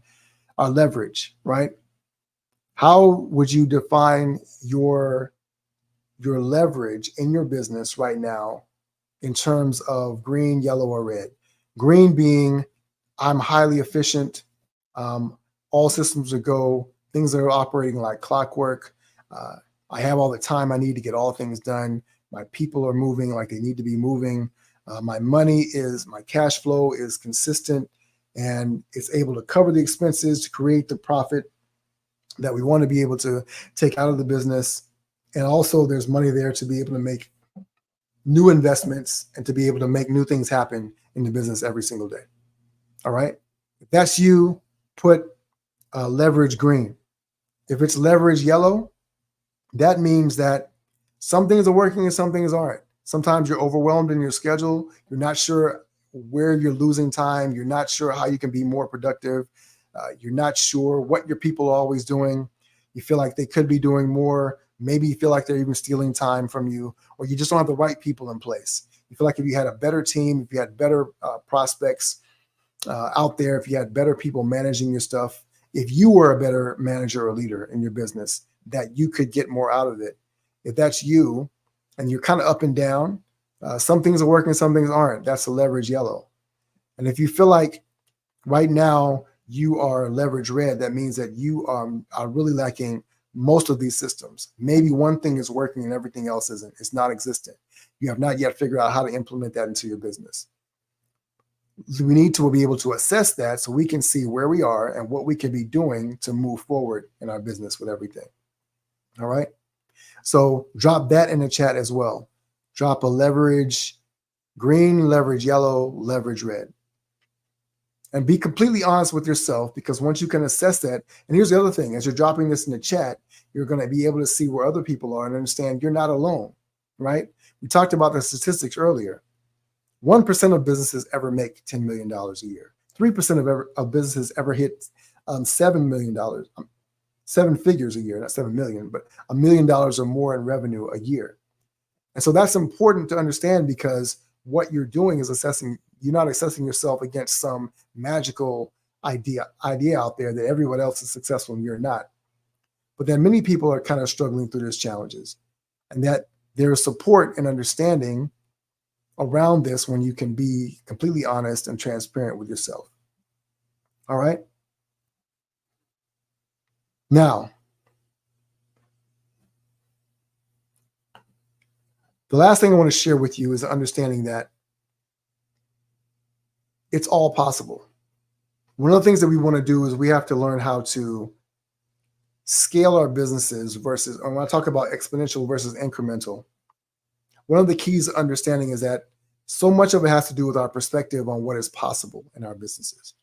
S1: our leverage, right? How would you define your leverage in your business right now in terms of green, yellow, or red? Green being I'm highly efficient, all systems are go, things are operating like clockwork. I have all the time I need to get all things done. My people are moving like they need to be moving. My cash flow is consistent and it's able to cover the expenses to create the profit that we want to be able to take out of the business. And also there's money there to be able to make new investments and to be able to make new things happen in the business every single day. All right. If that's you, put leverage green. If it's leverage yellow, that means that some things are working and some things aren't. Sometimes you're overwhelmed in your schedule. You're not sure where you're losing time. You're not sure how you can be more productive. You're not sure what your people are always doing. You feel like they could be doing more. Maybe you feel like they're even stealing time from you, or you just don't have the right people in place. You feel like if you had a better team, if you had better prospects out there, if you had better people managing your stuff, if you were a better manager or leader in your business, that you could get more out of it. If that's you and you're kind of up and down, some things are working, some things aren't. That's the leverage yellow. And if you feel like right now you are leverage red, that means that you are really lacking most of these systems. Maybe one thing is working and everything else isn't. It's not existent. You have not yet figured out how to implement that into your business. We need to be able to assess that so we can see where we are and what we can be doing to move forward in our business with everything. All right. So drop that in the chat as well. Drop a leverage green, leverage yellow, leverage red. And be completely honest with yourself, because once you can assess that, and here's the other thing, as you're dropping this in the chat, you're going to be able to see where other people are and understand you're not alone, right? We talked about the statistics earlier. 1% of businesses ever make $10 million a year. 3% of businesses ever hit $7 million, 7 figures a year, not 7 million, but $1 million or more in revenue a year. And so that's important to understand, because what you're doing is you're not assessing yourself against some magical idea out there that everyone else is successful and you're not. But then many people are kind of struggling through these challenges, and that there is support and understanding around this when you can be completely honest and transparent with yourself. All right. Now, the last thing I want to share with you is understanding that it's all possible. One of the things that we want to do is we have to learn how to scale our businesses versus, or when I talk about exponential versus incremental, one of the keys to understanding is that so much of it has to do with our perspective on what is possible in our businesses.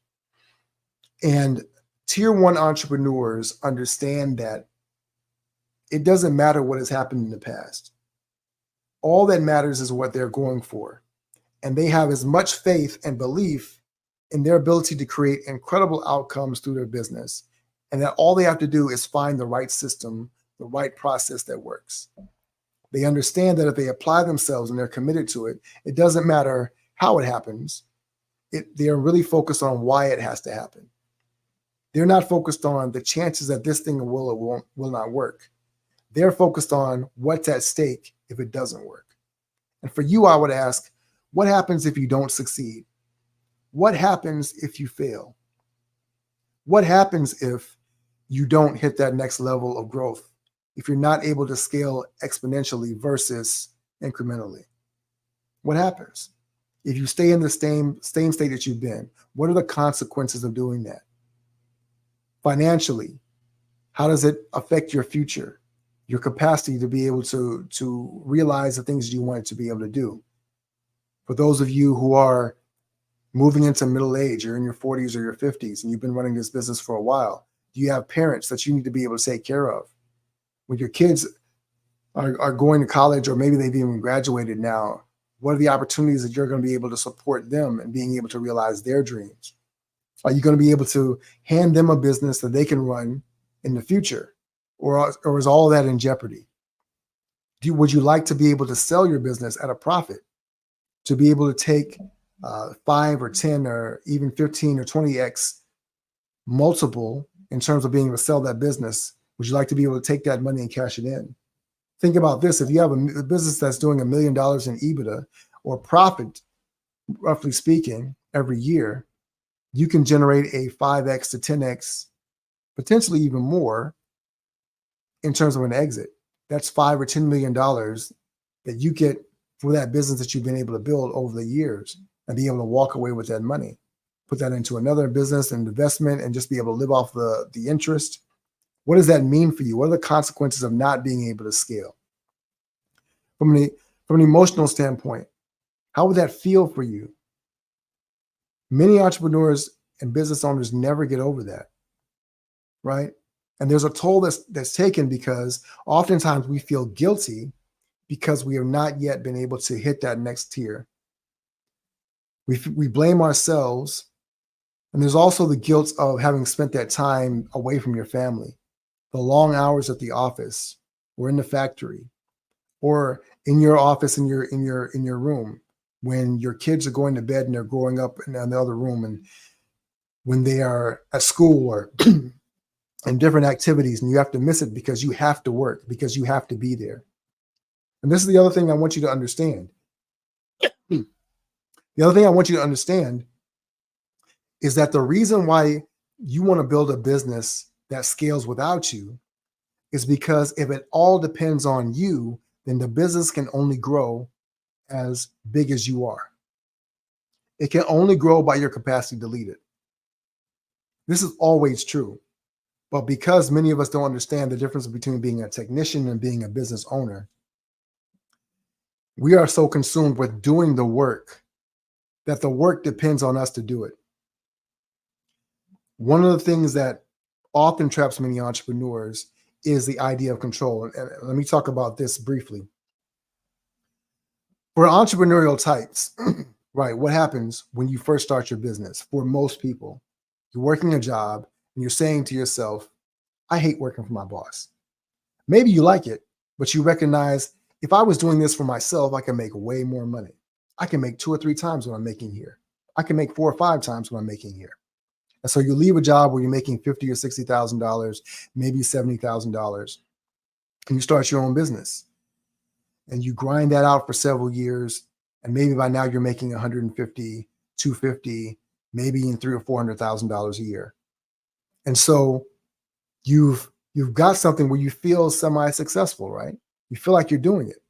S1: And tier one entrepreneurs understand that it doesn't matter what has happened in the past. All that matters is what they're going for. And they have as much faith and belief in their ability to create incredible outcomes through their business. And that all they have to do is find the right system, the right process that works. They understand that if they apply themselves and they're committed to it, it doesn't matter how it happens. They're really focused on why it has to happen. They're not focused on the chances that this thing will or will not work. They're focused on what's at stake if it doesn't work. And for you, I would ask, what happens if you don't succeed? What happens if you fail? What happens if you don't hit that next level of growth? If you're not able to scale exponentially versus incrementally? What happens? If you stay in the same state that you've been, what are the consequences of doing that? Financially, how does it affect your future, your capacity to be able to realize the things you want to be able to do? For those of you who are moving into middle age, you're in your 40s or your 50s, and you've been running this business for a while, do you have parents that you need to be able to take care of? When your kids are going to college, or maybe they've even graduated now, what are the opportunities that you're going to be able to support them and being able to realize their dreams? Are you going to be able to hand them a business that they can run in the future? Or is all of that in jeopardy? Would you like to be able to sell your business at a profit, to be able to take 5 or 10 or even 15 or 20x multiple in terms of being able to sell that business? Would you like to be able to take that money and cash it in? Think about this. If you have a business that's doing $1 million in EBITDA or profit, roughly speaking, every year, you can generate a 5x to 10x, potentially even more, in terms of an exit. That's $5 or $10 million that you get for that business that you've been able to build over the years, and be able to walk away with that money, put that into another business and investment, and just be able to live off the interest. What does that mean for you? What are the consequences of not being able to scale? From an emotional standpoint, how would that feel for you? Many entrepreneurs and business owners never get over that, right? And there's a toll that's taken, because oftentimes we feel guilty because we have not yet been able to hit that next tier. We blame ourselves, and there's also the guilt of having spent that time away from your family, the long hours at the office or in the factory or in your office in your room, when your kids are going to bed and they're growing up in the other room, and when they are at school or in different activities, and you have to miss it because you have to work, because you have to be there. And this is the other thing I want you to understand. The other thing I want you to understand is that the reason why you want to build a business that scales without you is because if it all depends on you, then the business can only grow as big as you are. It can only grow by your capacity to lead it. This is always true. But because many of us don't understand the difference between being a technician and being a business owner, we are so consumed with doing the work that the work depends on us to do it. One of the things that often traps many entrepreneurs is the idea of control. And let me talk about this briefly. For entrepreneurial types, right, what happens when you first start your business? For most people, you're working a job and you're saying to yourself, I hate working for my boss. Maybe you like it, but you recognize if I was doing this for myself, I can make way more money. I can make 2 or 3 times what I'm making here. I can make 4 or 5 times what I'm making here. And so you leave a job where you're making $50,000 or $60,000, maybe $70,000, and you start your own business. And you grind that out for several years, and maybe by now you're making 150, 250, maybe in $300,000 or $400,000 a year. And so you've got something where you feel semi-successful, right? You feel like you're doing it.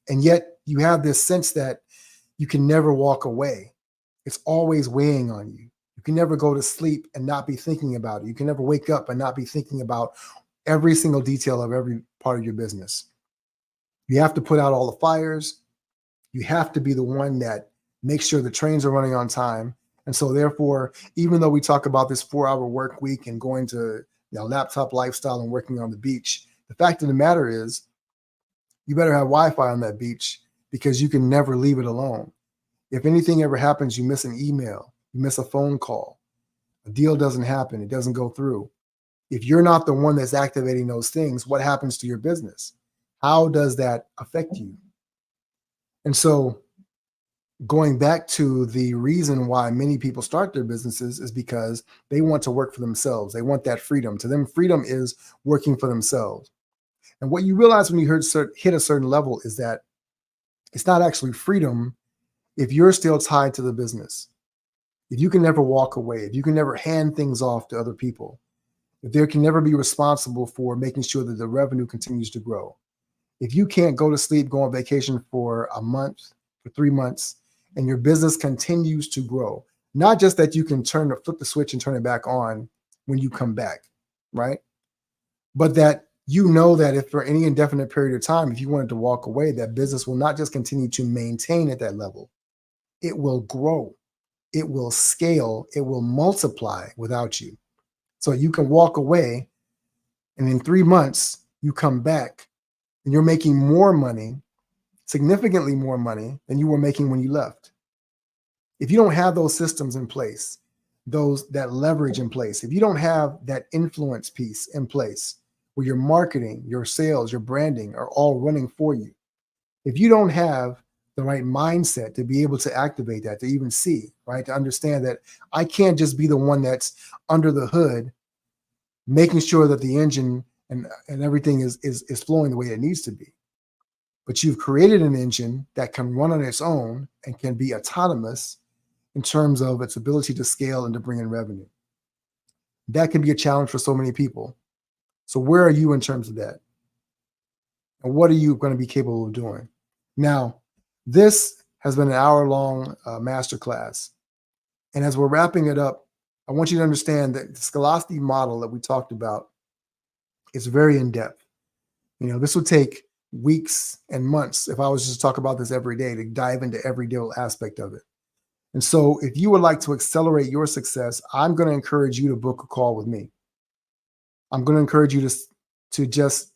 S1: And yet you have this sense that you can never walk away. It's always weighing on you. You can never go to sleep and not be thinking about it. You can never wake up and not be thinking about every single detail of every part of your business. You have to put out all the fires. You have to be the one that makes sure the trains are running on time. And so therefore, even though we talk about this 4-hour work week and going to laptop lifestyle and working on the beach, the fact of the matter is you better have Wi-Fi on that beach, because you can never leave it alone. If anything ever happens, you miss an email, you miss a phone call, a deal doesn't happen, it doesn't go through. If you're not the one that's activating those things, what happens to your business? How does that affect you? And so going back to the reason why many people start their businesses is because they want to work for themselves. They want that freedom. To them, freedom is working for themselves. And what you realize when you hit a certain level is that it's not actually freedom if you're still tied to the business. If you can never walk away, if you can never hand things off to other people, if there can never be responsible for making sure that the revenue continues to grow, if you can't go to sleep, go on vacation for a month, for 3 months, and your business continues to grow, not just that you can flip the switch and turn it back on when you come back, right? But that you know that if for any indefinite period of time, if you wanted to walk away, that business will not just continue to maintain at that level, it will grow, it will scale, it will multiply without you. So you can walk away, and in 3 months, you come back and you're making more money, significantly more money than you were making when you left. If you don't have those systems in place, that leverage in place, if you don't have that influence piece in place where your marketing, your sales, your branding are all running for you, if you don't have the right mindset to be able to activate that, to even see, right, to understand that I can't just be the one that's under the hood, making sure that the engine and everything is flowing the way it needs to be. But you've created an engine that can run on its own and can be autonomous in terms of its ability to scale and to bring in revenue. That can be a challenge for so many people. So where are you in terms of that? And what are you going to be capable of doing? Now, this has been an hour-long masterclass. And as we're wrapping it up, I want you to understand that the Scalosity model that we talked about is very in-depth. This would take weeks and months if I was just to talk about this every day, to dive into every little aspect of it. And so if you would like to accelerate your success, I'm going to encourage you to book a call with me. I'm going to encourage you to just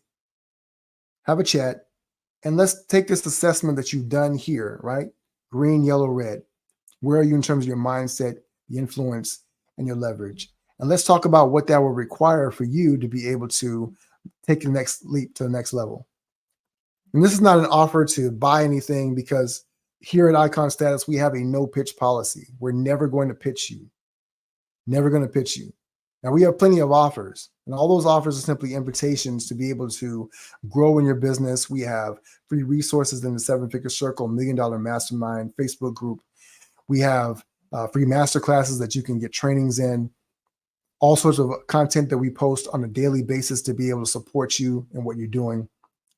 S1: have a chat, and let's take this assessment that you've done here, right? Green, yellow, red. Where are you in terms of your mindset, the influence, and your leverage? And let's talk about what that will require for you to be able to take the next leap to the next level. And this is not an offer to buy anything, because here at Icon Status, we have a no pitch policy. We're never going to pitch you. Never going to pitch you. Now, we have plenty of offers, and all those offers are simply invitations to be able to grow in your business. We have free resources in the 7-Figure Circle, $1 Million Mastermind Facebook group. We have free masterclasses that you can get trainings in, all sorts of content that we post on a daily basis to be able to support you in what you're doing.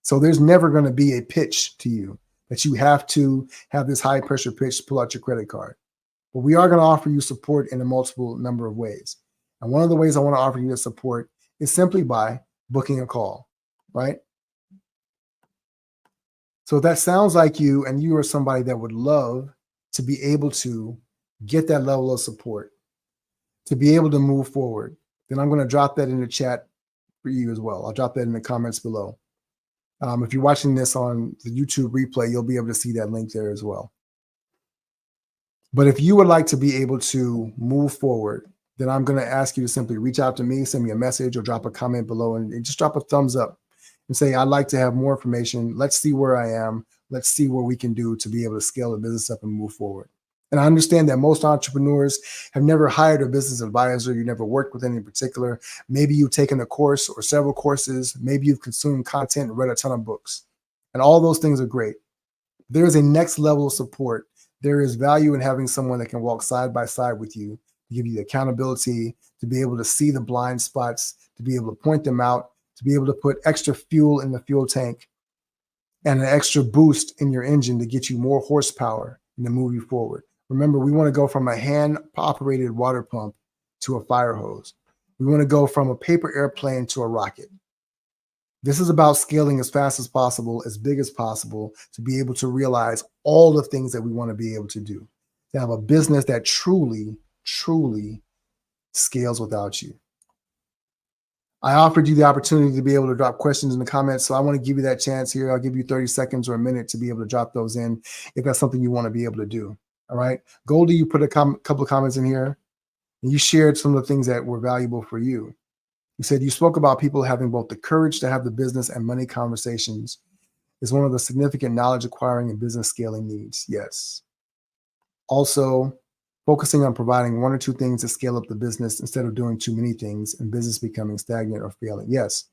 S1: So there's never going to be a pitch to you that you have to have this high pressure pitch to pull out your credit card. But we are going to offer you support in a multiple number of ways. And one of the ways I want to offer you the support is simply by booking a call, right? So if that sounds like you, and you are somebody that would love to be able to get that level of support, to be able to move forward, then I'm going to drop that in the chat for you as well. I'll drop that in the comments below. If you're watching this on the YouTube replay, you'll be able to see that link there as well. But if you would like to be able to move forward, then I'm going to ask you to simply reach out to me, send me a message, or drop a comment below, and just drop a thumbs up and say, I'd like to have more information. Let's see where I am. Let's see what we can do to be able to scale the business up and move forward. And I understand that most entrepreneurs have never hired a business advisor. You never worked with any in particular. Maybe you've taken a course or several courses. Maybe you've consumed content and read a ton of books. And all those things are great. There is a next level of support. There is value in having someone that can walk side by side with you, to give you the accountability, to be able to see the blind spots, to be able to point them out, to be able to put extra fuel in the fuel tank and an extra boost in your engine to get you more horsepower and to move you forward. Remember, we want to go from a hand-operated water pump to a fire hose. We want to go from a paper airplane to a rocket. This is about scaling as fast as possible, as big as possible, to be able to realize all the things that we want to be able to do, to have a business that truly, truly scales without you. I offered you the opportunity to be able to drop questions in the comments, so I want to give you that chance here. I'll give you 30 seconds or a minute to be able to drop those in if that's something you want to be able to do. All right. Goldie, you put a couple of comments in here and you shared some of the things that were valuable for you. You said you spoke about people having both the courage to have the business and money conversations is one of the significant knowledge acquiring and business scaling needs. Yes. Also, focusing on providing one or two things to scale up the business instead of doing too many things and business becoming stagnant or failing. Yes.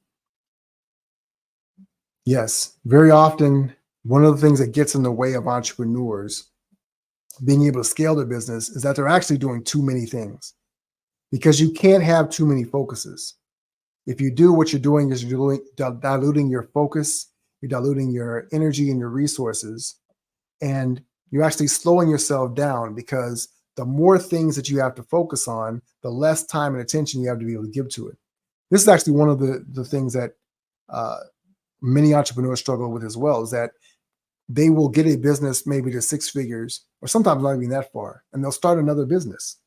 S1: Yes. Very often, one of the things that gets in the way of entrepreneurs being able to scale their business is that they're actually doing too many things, because you can't have too many focuses. If you do, what you're doing is you're diluting your focus, you're diluting your energy and your resources, and you're actually slowing yourself down, because the more things that you have to focus on, the less time and attention you have to be able to give to it. This is actually one of the things that many entrepreneurs struggle with as well, is that they will get a business maybe to six figures, or sometimes not even that far, and they'll start another business.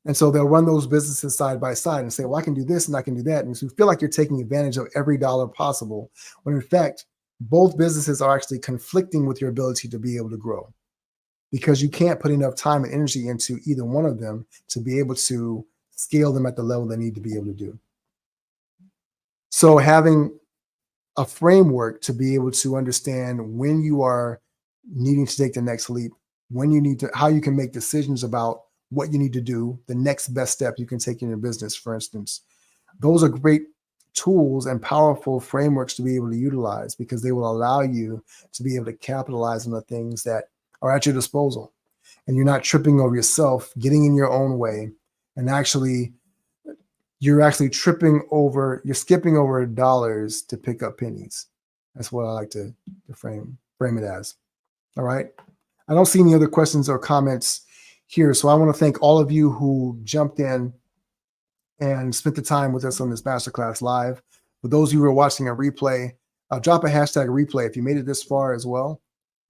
S1: And so they'll run those businesses side by side and say, well, I can do this and I can do that. And so you feel like you're taking advantage of every dollar possible, when in fact, both businesses are actually conflicting with your ability to be able to grow, because you can't put enough time and energy into either one of them to be able to scale them at the level they need to be able to do. So having a framework to be able to understand when you are needing to take the next leap, when you need to, how you can make decisions about what you need to do, the next best step you can take in your business, for instance. Those are great tools and powerful frameworks to be able to utilize, because they will allow you to be able to capitalize on the things that are at your disposal. And you're not tripping over yourself, getting in your own way, and you're actually tripping over, you're skipping over dollars to pick up pennies. That's what I like to frame it as. All right. I don't see any other questions or comments here. So I want to thank all of you who jumped in and spent the time with us on this Masterclass Live. For those of you who are watching a replay, drop a hashtag replay if you made it this far as well.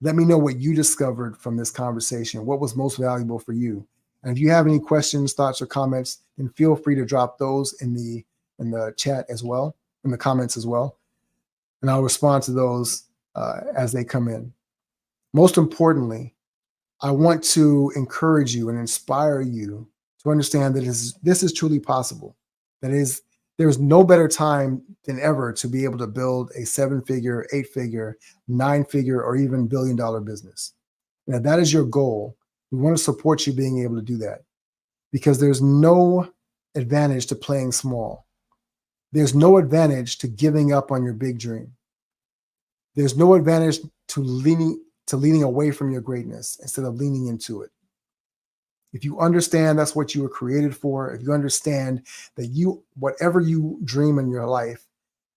S1: Let me know what you discovered from this conversation. What was most valuable for you? And if you have any questions, thoughts, or comments, then feel free to drop those in the chat as well, in the comments as well. And I'll respond to those as they come in. Most importantly, I want to encourage you and inspire you to understand that this is truly possible. That is, there's no better time than ever to be able to build a 7-figure, 8-figure, 9-figure, or even billion-dollar business. Now, that is your goal. We want to support you being able to do that, because there's no advantage to playing small. There's no advantage to giving up on your big dream. There's no advantage to leaning away from your greatness instead of leaning into it. If you understand that's what you were created for, if you understand that whatever you dream in your life,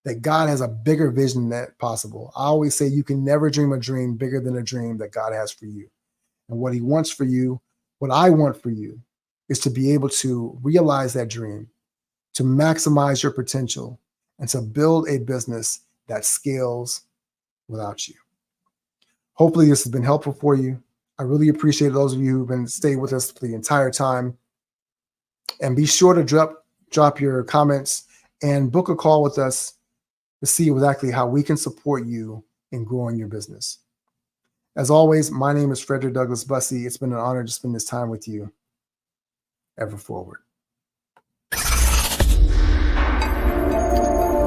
S1: that God has a bigger vision than that possible. I always say you can never dream a dream bigger than a dream that God has for you. And what he wants for you, what I want for you, is to be able to realize that dream, to maximize your potential, and to build a business that scales without you. Hopefully this has been helpful for you. I really appreciate those of you who've been staying with us for the entire time. And be sure to drop your comments and book a call with us to see exactly how we can support you in growing your business. As always, my name is Frederick Douglass Bussey. It's been an honor to spend this time with you. Ever forward.